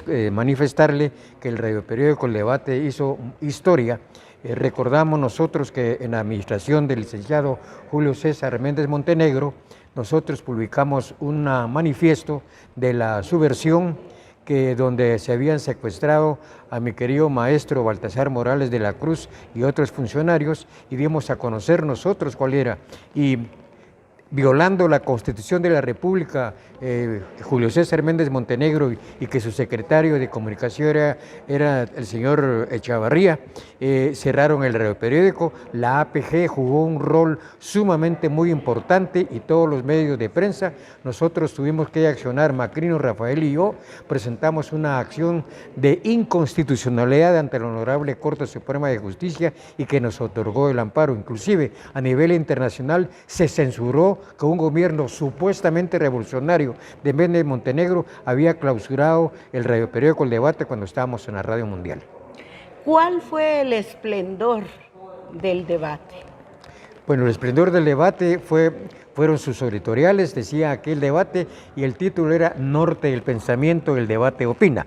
de manifestarle que el radioperiódico El Debate hizo historia. Recordamos nosotros que en la administración del licenciado Julio César Méndez Montenegro, nosotros publicamos un manifiesto de la subversión donde se habían secuestrado a mi querido maestro Baltasar Morales de la Cruz y otros funcionarios y dimos a conocer nosotros cuál era. Y violando la Constitución de la República, Julio César Méndez Montenegro, y que su secretario de comunicación era el señor Echavarría, cerraron el radioperiódico. La APG jugó un rol sumamente muy importante y todos los medios de prensa. Nosotros tuvimos que accionar, Macrino, Rafael y yo, presentamos una acción de inconstitucionalidad ante la Honorable Corte Suprema de Justicia y que nos otorgó el amparo. Inclusive a nivel internacional se censuró que un gobierno supuestamente revolucionario de Méndez Montenegro había clausurado el radioperiódico El Debate cuando estábamos en la radio mundial. ¿Cuál fue el esplendor del debate? Bueno, el esplendor del debate fueron sus editoriales, decía aquel debate, y el título era Norte del Pensamiento, el debate opina.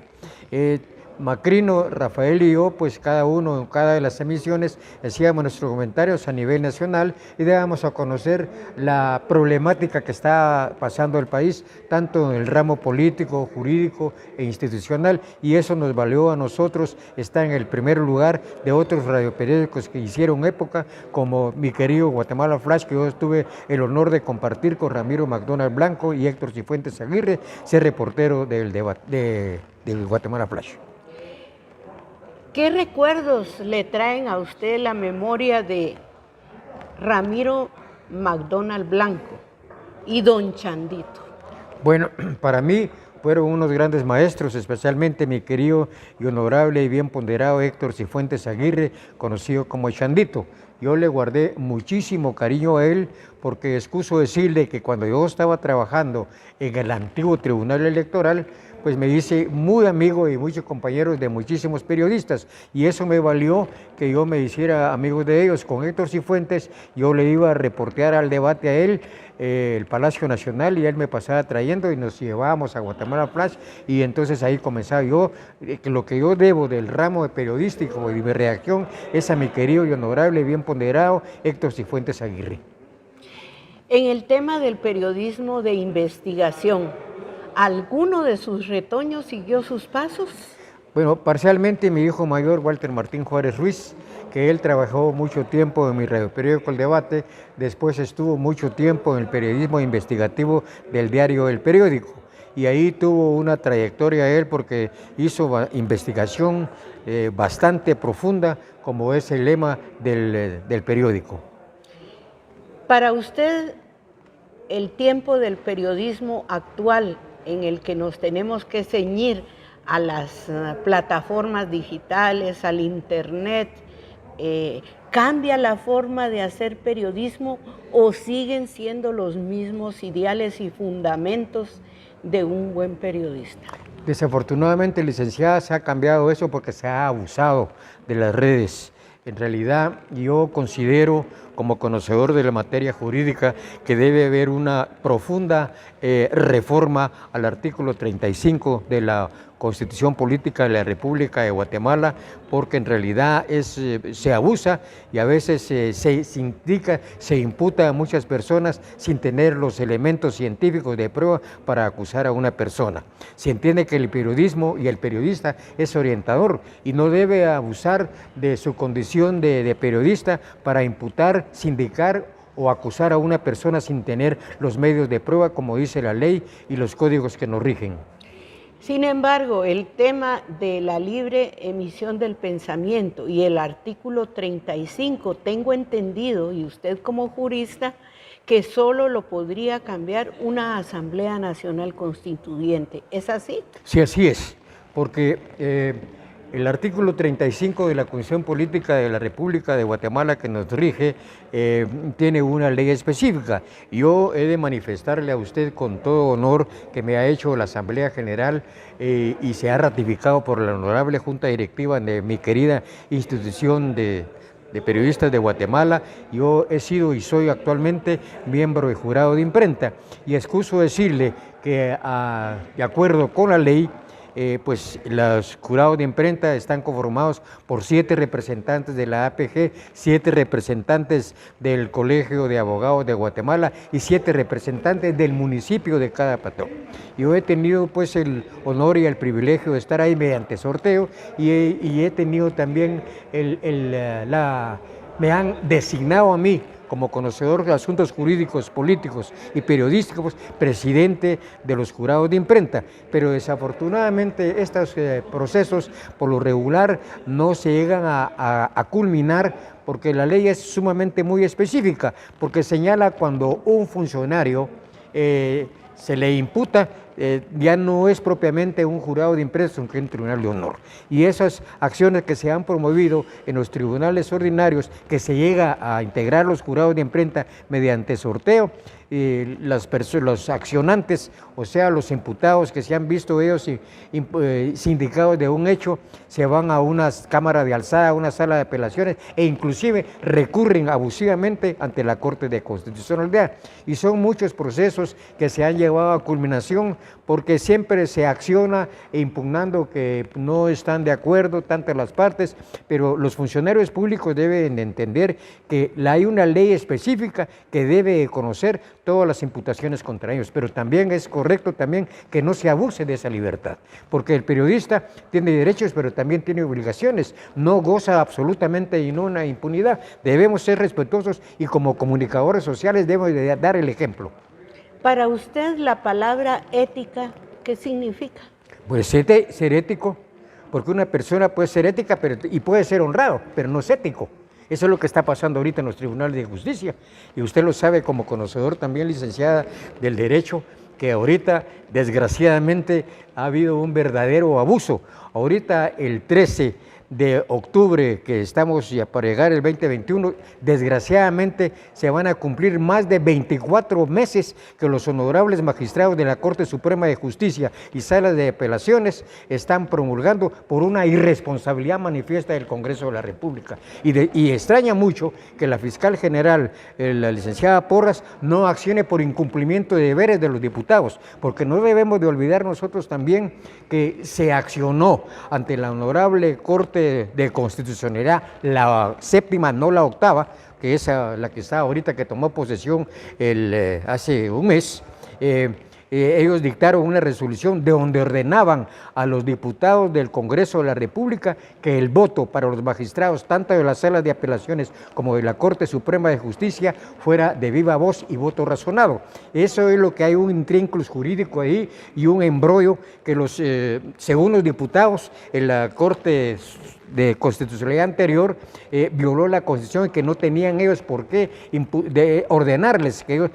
Macrino, Rafael y yo, pues cada uno en cada de las emisiones hacíamos nuestros comentarios a nivel nacional y dábamos a conocer la problemática que está pasando el país, tanto en el ramo político, jurídico e institucional, y eso nos valió a nosotros estar en el primer lugar de otros radioperiódicos que hicieron época, como mi querido Guatemala Flash, que yo tuve el honor de compartir con Ramiro McDonald Blanco y Héctor Cifuentes Aguirre, ser reportero del Guatemala Flash. ¿Qué recuerdos le traen a usted la memoria de Ramiro McDonald Blanco y don Chandito? Bueno, para mí fueron unos grandes maestros, especialmente mi querido y honorable y bien ponderado Héctor Cifuentes Aguirre, conocido como Chandito. Yo le guardé muchísimo cariño a él porque excuso decirle que cuando yo estaba trabajando en el antiguo Tribunal Electoral, pues me hice muy amigo y muchos compañeros de muchísimos periodistas, y eso me valió que yo me hiciera amigo de ellos. Con Héctor Cifuentes yo le iba a reportear al debate a él, el Palacio Nacional, y él me pasaba trayendo y nos llevábamos a Guatemala Flash, y entonces ahí comenzaba yo. Lo que yo debo del ramo de periodístico y mi reacción es a mi querido y honorable, bien ponderado Héctor Cifuentes Aguirre. En el tema del periodismo de investigación, ¿alguno de sus retoños siguió sus pasos? Bueno, parcialmente mi hijo mayor, Walter Martín Juárez Ruiz, que él trabajó mucho tiempo en mi radioperiódico El Debate, después estuvo mucho tiempo en el periodismo investigativo del diario El Periódico, y ahí tuvo una trayectoria él porque hizo investigación bastante profunda, como es el lema del periódico. Para usted, el tiempo del periodismo actual en el que nos tenemos que ceñir a las plataformas digitales, al internet, ¿cambia la forma de hacer periodismo o siguen siendo los mismos ideales y fundamentos de un buen periodista? Desafortunadamente, licenciada, se ha cambiado eso porque se ha abusado de las redes. En realidad, yo considero, como conocedor de la materia jurídica, que debe haber una profunda reforma al artículo 35 de la Constitución Política de la República de Guatemala, porque en realidad se abusa y a veces se imputa a muchas personas sin tener los elementos científicos de prueba para acusar a una persona. Se entiende que el periodismo y el periodista es orientador y no debe abusar de su condición de periodista para imputar, sindicar o acusar a una persona sin tener los medios de prueba, como dice la ley y los códigos que nos rigen. Sin embargo, el tema de la libre emisión del pensamiento y el artículo 35, tengo entendido, y usted como jurista, que solo lo podría cambiar una Asamblea Nacional Constituyente. ¿Es así? Sí, así es, porque el artículo 35 de la Constitución Política de la República de Guatemala que nos rige tiene una ley específica. Yo he de manifestarle a usted con todo honor que me ha hecho la Asamblea General y se ha ratificado por la honorable Junta Directiva de mi querida institución de periodistas de Guatemala. Yo he sido y soy actualmente miembro del jurado de imprenta y excuso decirle que de acuerdo con la ley, pues los jurados de imprenta están conformados por 7 representantes de la APG, 7 representantes del Colegio de Abogados de Guatemala y 7 representantes del municipio de cada patrón. Yo he tenido pues el honor y el privilegio de estar ahí mediante sorteo y he tenido también me han designado a mí como conocedor de asuntos jurídicos, políticos y periodísticos, presidente de los jurados de imprenta, pero desafortunadamente estos procesos por lo regular no se llegan a culminar porque la ley es sumamente muy específica, porque señala cuando un funcionario se le imputa, ya no es propiamente un jurado de imprenta, sino que es un tribunal de honor. Y esas acciones que se han promovido en los tribunales ordinarios, que se llega a integrar los jurados de imprenta mediante sorteo, los accionantes, o sea, los imputados que se han visto ellos sindicados de un hecho, se van a una cámara de alzada, a una sala de apelaciones e inclusive recurren abusivamente ante la Corte de Constitucionalidad. Y son muchos procesos que se han llevado a culminación porque siempre se acciona impugnando que no están de acuerdo tantas las partes, pero los funcionarios públicos deben de entender que hay una ley específica que debe conocer todas las imputaciones contra ellos, pero también es correcto también que no se abuse de esa libertad, porque el periodista tiene derechos, pero también tiene obligaciones, no goza absolutamente de ninguna impunidad, debemos ser respetuosos y como comunicadores sociales debemos de dar el ejemplo. Para usted, la palabra ética, ¿qué significa? Pues ser ético, porque una persona puede ser ética y puede ser honrado, pero no es ético. Eso es lo que está pasando ahorita en los tribunales de justicia, y usted lo sabe como conocedor también, licenciada del derecho, que ahorita desgraciadamente ha habido un verdadero abuso. Ahorita el 13 de octubre, que estamos ya para llegar el 2021, desgraciadamente se van a cumplir más de 24 meses que los honorables magistrados de la Corte Suprema de Justicia y salas de apelaciones están promulgando por una irresponsabilidad manifiesta del Congreso de la República. Y extraña mucho que la fiscal general, la licenciada Porras, no accione por incumplimiento de deberes de los diputados, porque no debemos de olvidar nosotros también que se accionó ante la honorable Corte de Constitucionalidad, la séptima, no la octava, que es la que está ahorita, que tomó posesión hace un mes. Ellos dictaron una resolución de donde ordenaban a los diputados del Congreso de la República que el voto para los magistrados, tanto de las salas de apelaciones como de la Corte Suprema de Justicia, fuera de viva voz y voto razonado. Eso es lo que hay, un intrínculo jurídico ahí y un embrollo que según los diputados en la Corte de Constitucionalidad anterior violó la Constitución y que no tenían ellos por qué ordenarles, que ellos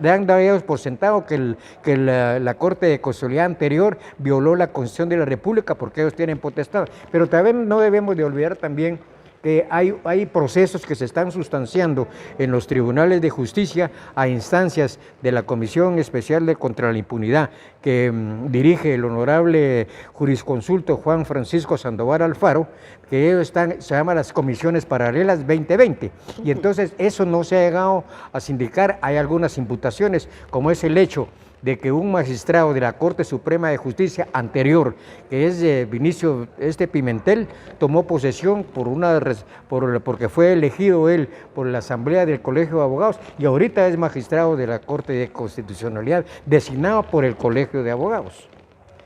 dan a ellos por sentado que la Corte de Constitucionalidad anterior violó la Constitución de la República porque ellos tienen potestad. Pero también no debemos de olvidar también que hay procesos que se están sustanciando en los tribunales de justicia a instancias de la Comisión Especial contra la Impunidad que dirige el honorable jurisconsulto Juan Francisco Sandoval Alfaro, que ellos se llaman las Comisiones Paralelas 2020, y entonces eso no se ha llegado a sindicar. Hay algunas imputaciones, como es el hecho de que un magistrado de la Corte Suprema de Justicia anterior, que es Vinicio Pimentel, tomó posesión porque fue elegido él por la Asamblea del Colegio de Abogados y ahorita es magistrado de la Corte de Constitucionalidad, designado por el Colegio de Abogados.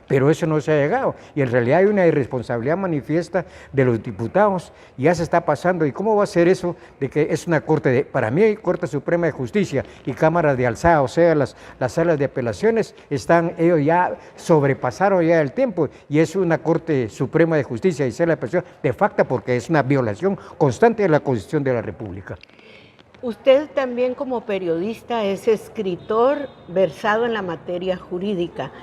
Pero eso no se ha llegado, y en realidad hay una irresponsabilidad manifiesta de los diputados, y ya se está pasando. ¿Y cómo va a ser eso de que es una Corte para mí hay Corte Suprema de Justicia y cámaras de alzada, o sea, las salas de apelaciones, ellos ya sobrepasaron ya el tiempo, y es una Corte Suprema de Justicia y sala de apelación de facto, porque es una violación constante de la Constitución de la República. Usted también como periodista es escritor versado en la materia jurídica.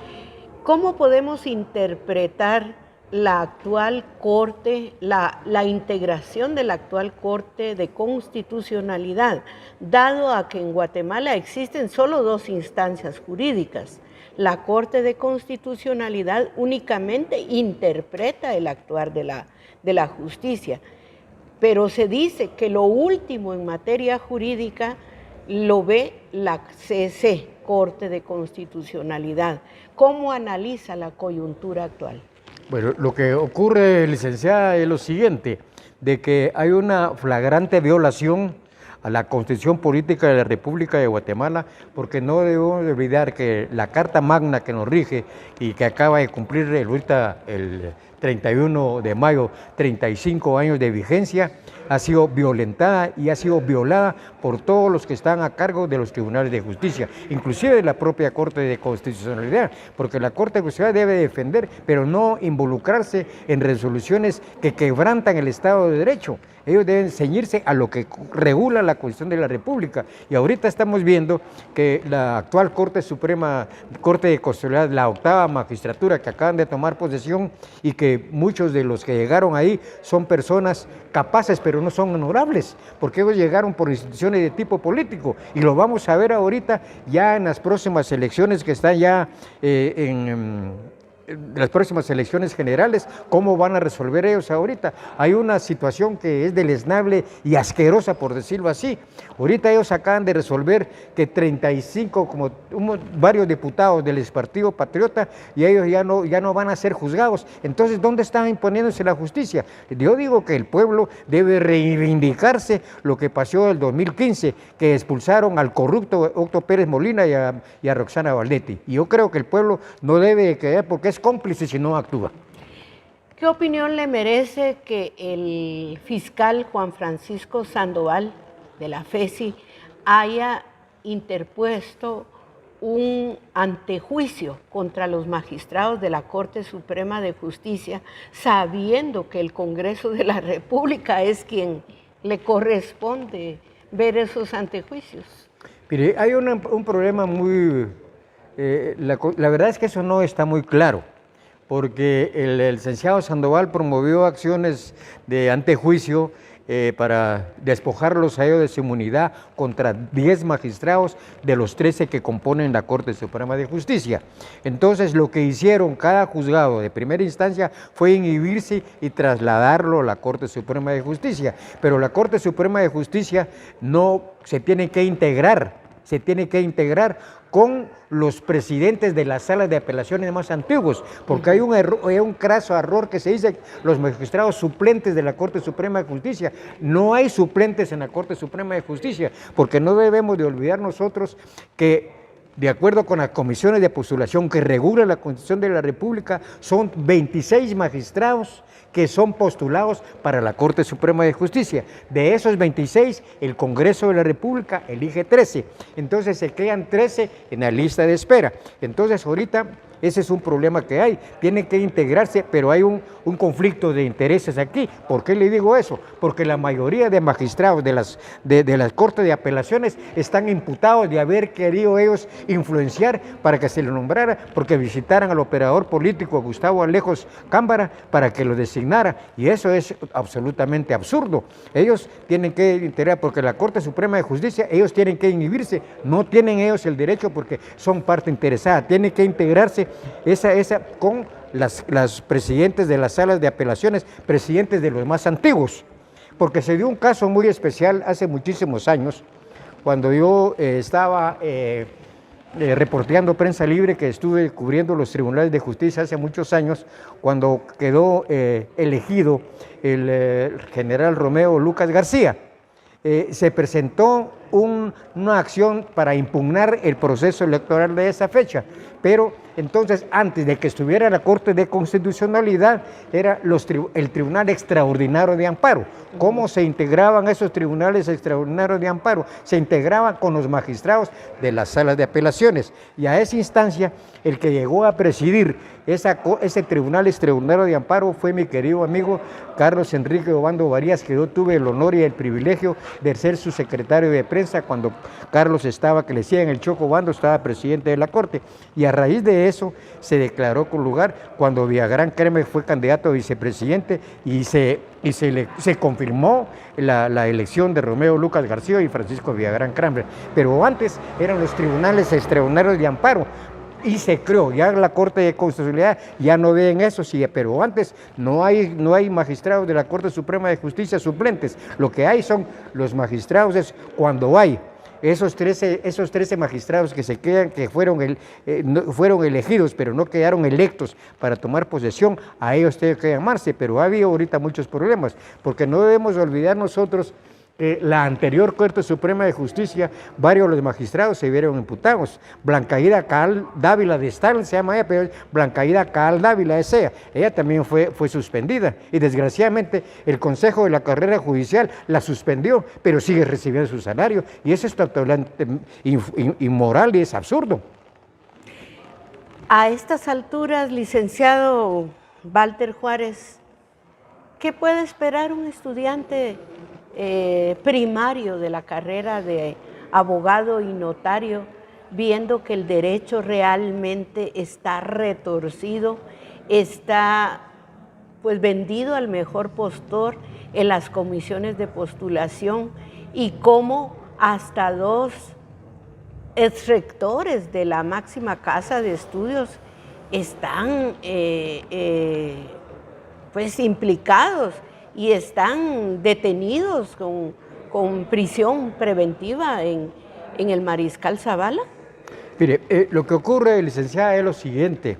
¿Cómo podemos interpretar la actual Corte, la integración de la actual Corte de Constitucionalidad, dado a que en Guatemala existen solo dos instancias jurídicas? La Corte de Constitucionalidad únicamente interpreta el actuar de la justicia, pero se dice que lo último en materia jurídica lo ve la CC, Corte de Constitucionalidad. ¿Cómo analiza la coyuntura actual? Bueno, lo que ocurre, licenciada, es lo siguiente, de que hay una flagrante violación a la Constitución Política de la República de Guatemala, porque no debemos olvidar que la Carta Magna que nos rige y que acaba de cumplir ahorita el 31 de mayo, 35 años de vigencia, ha sido violentada y ha sido violada por todos los que están a cargo de los tribunales de justicia, inclusive de la propia Corte de Constitucionalidad, porque la Corte de Constitucionalidad debe defender, pero no involucrarse en resoluciones que quebrantan el Estado de Derecho. Ellos deben ceñirse a lo que regula la Constitución de la República. Y ahorita estamos viendo que la actual Corte Suprema, Corte de Constitucionalidad, la octava magistratura que acaban de tomar posesión y que muchos de los que llegaron ahí son personas capaces, pero no son honorables, porque ellos llegaron por instituciones de tipo político. Y lo vamos a ver ahorita ya en las próximas elecciones que están ya las próximas elecciones generales, cómo van a resolver ellos ahorita. Hay una situación que es deleznable y asquerosa, por decirlo así. Ahorita ellos acaban de resolver que 35, varios diputados del Partido Patriota, y ellos ya no van a ser juzgados. Entonces, ¿dónde está imponiéndose la justicia? Yo digo que el pueblo debe reivindicarse lo que pasó en el 2015, que expulsaron al corrupto Otto Pérez Molina y a Roxana Valdetti. Y yo creo que el pueblo no debe quedar porque es cómplice si no actúa. ¿Qué opinión le merece que el fiscal Juan Francisco Sandoval de la FESI haya interpuesto un antejuicio contra los magistrados de la Corte Suprema de Justicia, sabiendo que el Congreso de la República es quien le corresponde ver esos antejuicios? Mire, hay un problema muy... la verdad es que eso no está muy claro, porque el licenciado Sandoval promovió acciones de antejuicio para despojarlos a ellos de su inmunidad contra 10 magistrados de los 13 que componen la Corte Suprema de Justicia. Entonces, lo que hicieron cada juzgado de primera instancia fue inhibirse y trasladarlo a la Corte Suprema de Justicia. Pero la Corte Suprema de Justicia no se tiene que integrar con los presidentes de las salas de apelaciones más antiguos, porque hay un craso error que se dice los magistrados suplentes de la Corte Suprema de Justicia. No hay suplentes en la Corte Suprema de Justicia, porque no debemos de olvidar nosotros que, de acuerdo con las comisiones de postulación que regula la Constitución de la República, son 26 magistrados que son postulados para la Corte Suprema de Justicia. De esos 26, el Congreso de la República elige 13. Entonces se quedan 13 en la lista de espera. Entonces ahorita ese es un problema que hay. Tiene que integrarse, pero hay un conflicto de intereses aquí. ¿Por qué le digo eso? Porque la mayoría de magistrados de las Cortes de Apelaciones están imputados de haber querido ellos influenciar para que se lo nombrara, porque visitaran al operador político Gustavo Alejos Cámara para que lo designara, y eso es absolutamente absurdo. Ellos tienen que integrar, porque la Corte Suprema de Justicia, ellos tienen que inhibirse, no tienen ellos el derecho porque son parte interesada, tienen que integrarse con las presidentes de las salas de apelaciones, presidentes de los más antiguos, porque se dio un caso muy especial hace muchísimos años, cuando yo estaba reporteando Prensa Libre, que estuve cubriendo los tribunales de justicia hace muchos años, cuando quedó elegido el general Romeo Lucas García. Se presentó una acción para impugnar el proceso electoral de esa fecha, pero entonces antes de que estuviera la Corte de Constitucionalidad era el Tribunal Extraordinario de Amparo. ¿Cómo se integraban esos tribunales extraordinarios de amparo? Se integraban con los magistrados de las salas de apelaciones, y a esa instancia el que llegó a presidir ese Tribunal Extraordinario de Amparo fue mi querido amigo Carlos Enrique Obando Varías, que yo tuve el honor y el privilegio de ser su secretario de prensa cuando Carlos estaba, que le decían el Choco Obando, estaba presidente de la Corte, y a raíz de eso se declaró con lugar cuando Villagrán Kremer fue candidato a vicepresidente y se confirmó la elección de Romeo Lucas García y Francisco Villagrán Kremer. Pero antes eran los tribunales extraordinarios de amparo, y se creó, ya la Corte de Constitucionalidad ya no ve en eso, sí, pero antes no hay magistrados de la Corte Suprema de Justicia suplentes. Lo que hay son los magistrados, es cuando hay esos 13 magistrados que se quedan, que fueron elegidos, pero no quedaron electos para tomar posesión, a ellos tienen que llamarse. Pero ha habido ahorita muchos problemas, porque no debemos olvidar nosotros que la anterior Corte Suprema de Justicia, varios de los magistrados se vieron imputados. Blancaída Caal Dávila de Stalin se llama ella, pero es Blancaída Caal Dávila es ella. Ella también fue suspendida y desgraciadamente el Consejo de la Carrera Judicial la suspendió, pero sigue recibiendo su salario y eso es totalmente inmoral y es absurdo. A estas alturas, licenciado Walter Juárez, ¿qué puede esperar un estudiante primario de la carrera de abogado y notario, viendo que el derecho realmente está retorcido, está pues vendido al mejor postor en las comisiones de postulación y cómo hasta 2 exrectores de la máxima casa de estudios están pues implicados y están detenidos con prisión preventiva en el Mariscal Zavala? Mire, lo que ocurre, licenciada, es lo siguiente,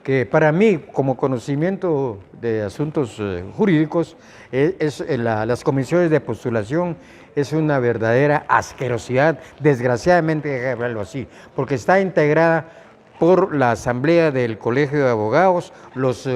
que para mí, como conocimiento de asuntos jurídicos, las comisiones de postulación es una verdadera asquerosidad, desgraciadamente hay que hablarlo así, porque está integrada por la Asamblea del Colegio de Abogados, los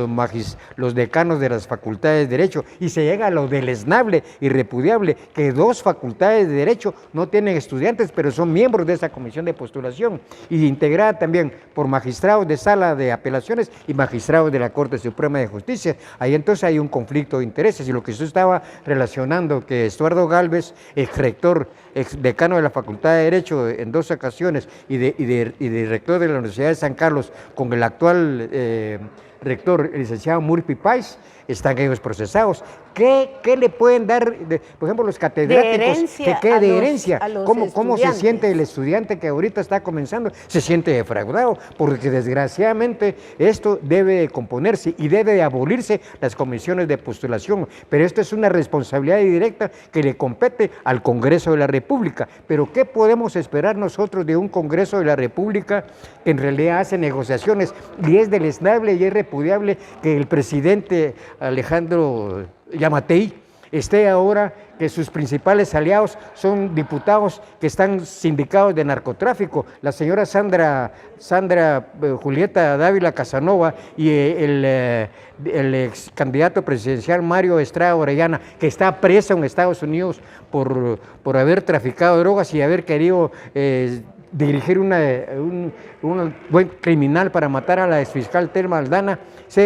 decanos de las facultades de Derecho, y se llega a lo deleznable y repudiable, que 2 facultades de Derecho no tienen estudiantes, pero son miembros de esa comisión de postulación, y integrada también por magistrados de sala de apelaciones y magistrados de la Corte Suprema de Justicia. Ahí entonces hay un conflicto de intereses, y lo que usted estaba relacionando, que Estuardo Gálvez, ex rector, ex decano de la Facultad de Derecho en 2 ocasiones, y de rector de la Universidad de San Carlos, con el actual rector, el licenciado Murphy Pais, están ellos procesados. ¿Qué le pueden dar, por ejemplo, los catedráticos? ¿Qué de herencia? ¿Cómo se siente el estudiante que ahorita está comenzando? Se siente defraudado, porque desgraciadamente esto debe de componerse y debe de abolirse las comisiones de postulación, pero esto es una responsabilidad directa que le compete al Congreso de la República. Pero ¿qué podemos esperar nosotros de un Congreso de la República que en realidad hace negociaciones? Y es deleznable y es repudiable que el presidente Alejandro Yamatei esté ahora, que sus principales aliados son diputados que están sindicados de narcotráfico, la señora Sandra Julieta Dávila Casanova y el ex candidato presidencial Mario Estrada Orellana, que está preso en Estados Unidos por haber traficado drogas y haber querido dirigir un buen criminal para matar a la exfiscal Telma Aldana.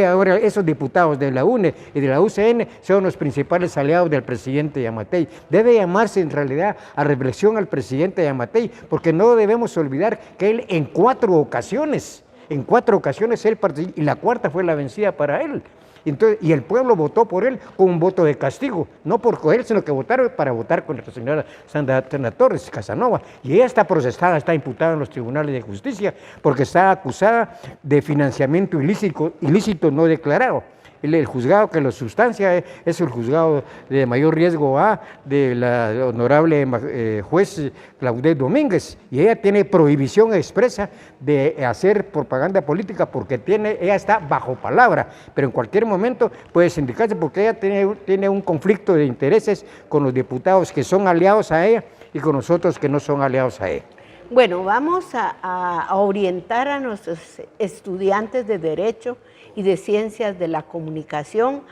Ahora esos diputados de la UNE y de la UCN son los principales aliados del presidente Yamatei. Debe llamarse en realidad a reflexión al presidente Yamatei, porque no debemos olvidar que él en 4 ocasiones él participó, y la 4ª fue la vencida para él. Entonces, y el pueblo votó por él con un voto de castigo, no por él, sino que votaron para votar contra la señora Sandra Torres Casanova. Y ella está procesada, está imputada en los tribunales de justicia, porque está acusada de financiamiento ilícito no declarado. El juzgado que lo sustancia es el juzgado de mayor riesgo A de la honorable juez Claudette Domínguez, y ella tiene prohibición expresa de hacer propaganda política porque ella está bajo palabra, pero en cualquier momento puede sindicarse porque ella tiene un conflicto de intereses con los diputados que son aliados a ella y con nosotros que no son aliados a ella. Bueno, vamos a orientar a nuestros estudiantes de Derecho y de Ciencias de la Comunicación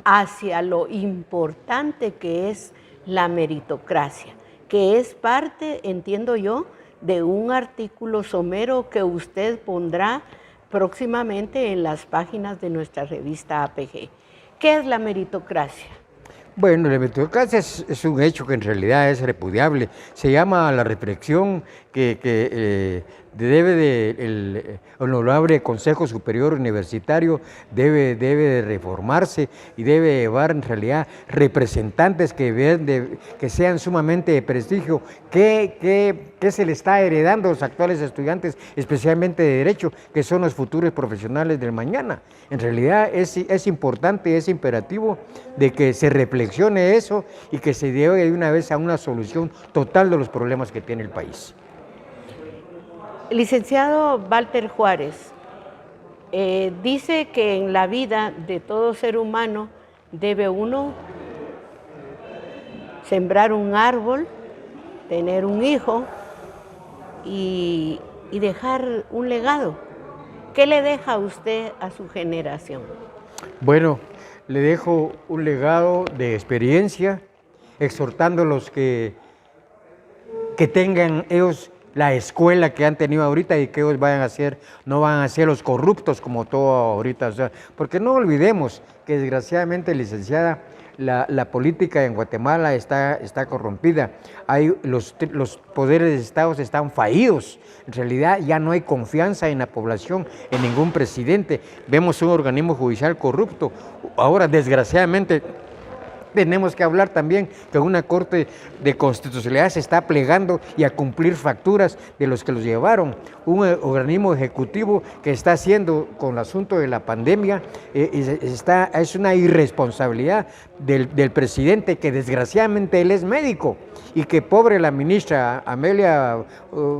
hacia lo importante que es la meritocracia, que es parte, entiendo yo, de un artículo somero que usted pondrá próximamente en las páginas de nuestra revista APG. ¿Qué es la meritocracia? Bueno, la meritocracia es un hecho que en realidad es repudiable. Se llama la reflexión que el honorable Consejo Superior Universitario debe de reformarse y debe llevar en realidad representantes que sean sumamente de prestigio. ¿Qué se le está heredando a los actuales estudiantes, especialmente de Derecho, que son los futuros profesionales del mañana? En realidad es importante, es imperativo de que se reflexione eso y que se lleve de una vez a una solución total de los problemas que tiene el país. Licenciado Walter Juárez, dice que en la vida de todo ser humano debe uno sembrar un árbol, tener un hijo y dejar un legado. ¿Qué le deja usted a su generación? Bueno, le dejo un legado de experiencia, exhortándolos que tengan ellos la escuela que han tenido ahorita y que ellos no van a ser los corruptos como todo ahorita. O sea, porque no olvidemos que desgraciadamente, licenciada, la política en Guatemala está corrompida. Los poderes de Estado están fallidos. En realidad ya no hay confianza en la población, en ningún presidente. Vemos un organismo judicial corrupto. Ahora, desgraciadamente, tenemos que hablar también que una Corte de Constitucionalidad se está plegando y a cumplir facturas de los que los llevaron. Un organismo ejecutivo que está haciendo con el asunto de la pandemia, es una irresponsabilidad del presidente, que desgraciadamente él es médico, y que pobre la ministra Amelia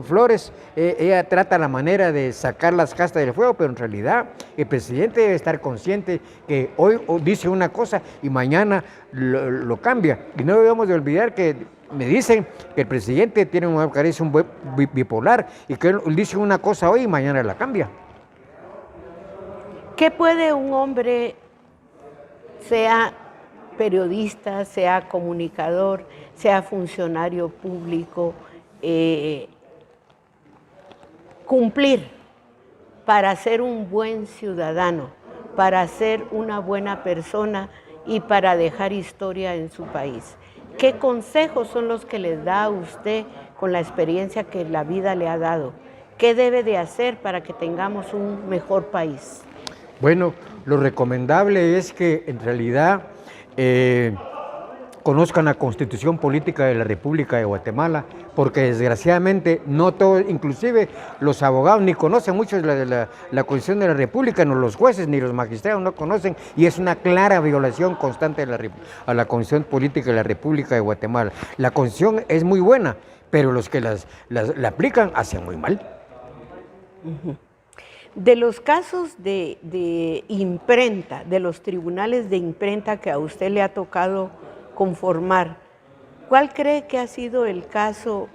Flores, ella trata la manera de sacar las castas del fuego, pero en realidad el presidente debe estar consciente que hoy dice una cosa y mañana lo cambia. Y no debemos de olvidar que me dicen que el presidente tiene un bipolar y que él dice una cosa hoy y mañana la cambia. ¿Qué puede un hombre, sea periodista, sea comunicador, sea funcionario público, cumplir para ser un buen ciudadano, para ser una buena persona y para dejar historia en su país? ¿Qué consejos son los que les da a usted con la experiencia que la vida le ha dado? ¿Qué debe de hacer para que tengamos un mejor país? Bueno, lo recomendable es que en realidad conozcan la Constitución Política de la República de Guatemala, porque desgraciadamente no todos, inclusive los abogados, ni conocen mucho la Constitución de la República, no los jueces ni los magistrados no conocen, y es una clara violación constante a la Constitución Política de la República de Guatemala. La Constitución es muy buena, pero los que la aplican hacen muy mal. De los casos de imprenta, de los tribunales de imprenta que a usted le ha tocado conformar, ¿cuál cree que ha sido el caso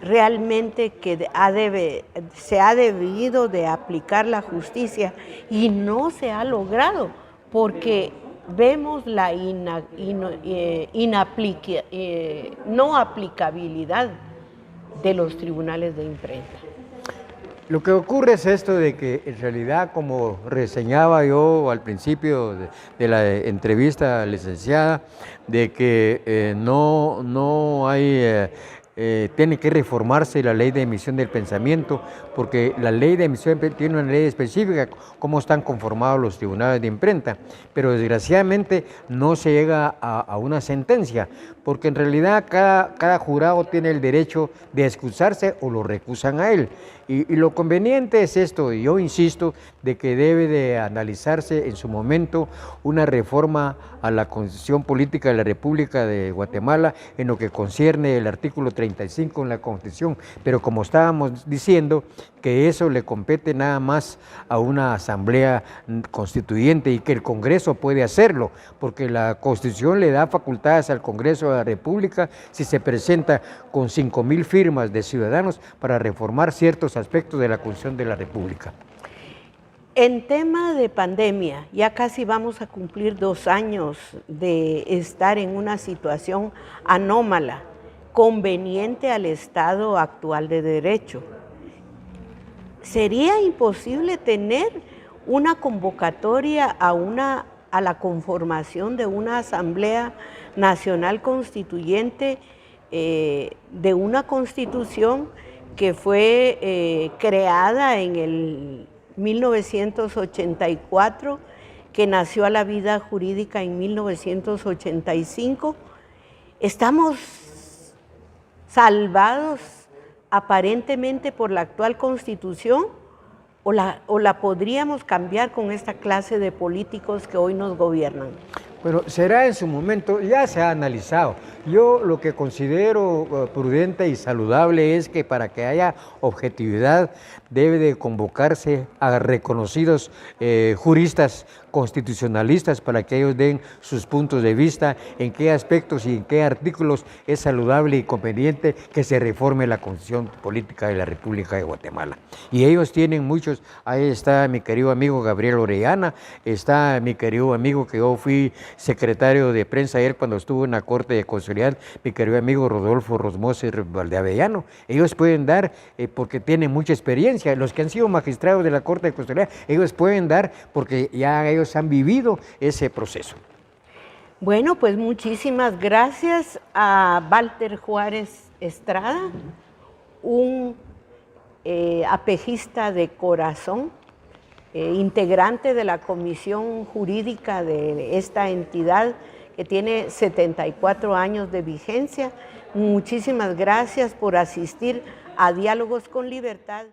realmente que se ha debido de aplicar la justicia y no se ha logrado? Porque vemos la no aplicabilidad de los tribunales de imprenta. Lo que ocurre es esto de que en realidad, como reseñaba yo al principio de la entrevista, licenciada, de que no hay, tiene que reformarse la ley de emisión del pensamiento, porque la ley de emisión tiene una ley específica, cómo están conformados los tribunales de imprenta, pero desgraciadamente no se llega a una sentencia, porque en realidad cada jurado tiene el derecho de excusarse o lo recusan a él. Y lo conveniente es esto, y yo insisto, de que debe de analizarse en su momento una reforma a la Constitución Política de la República de Guatemala en lo que concierne el artículo 35 en la Constitución, pero como estábamos diciendo, que eso le compete nada más a una asamblea constituyente y que el Congreso puede hacerlo, porque la Constitución le da facultades al Congreso de la República si se presenta con 5,000 firmas de ciudadanos para reformar ciertos aspectos de la Constitución de la República. En tema de pandemia, ya casi vamos a cumplir 2 años de estar en una situación anómala, conveniente al estado actual de derecho. ¿Sería imposible tener una convocatoria a la conformación de una Asamblea Nacional Constituyente de una Constitución que fue creada en el 1984, que nació a la vida jurídica en 1985? ¿Estamos salvados aparentemente por la actual Constitución o la podríamos cambiar con esta clase de políticos que hoy nos gobiernan? Pero será en su momento, ya se ha analizado. Yo lo que considero prudente y saludable es que para que haya objetividad debe de convocarse a reconocidos juristas constitucionalistas para que ellos den sus puntos de vista en qué aspectos y en qué artículos es saludable y conveniente que se reforme la Constitución Política de la República de Guatemala. Y ellos tienen muchos, ahí está mi querido amigo Gabriel Orellana, está mi querido amigo que yo fui secretario de prensa ayer cuando estuvo en la Corte de Constitucionalidad, mi querido amigo Rodolfo Rosmoser Valdeavellano. Ellos pueden dar, porque tienen mucha experiencia, los que han sido magistrados de la Corte de Constitucionalidad, ellos pueden dar porque ya ellos han vivido ese proceso. Bueno, pues muchísimas gracias a Walter Juárez Estrada, un apejista de corazón, integrante de la Comisión Jurídica de esta entidad que tiene 74 años de vigencia. Muchísimas gracias por asistir a Diálogos con Libertad.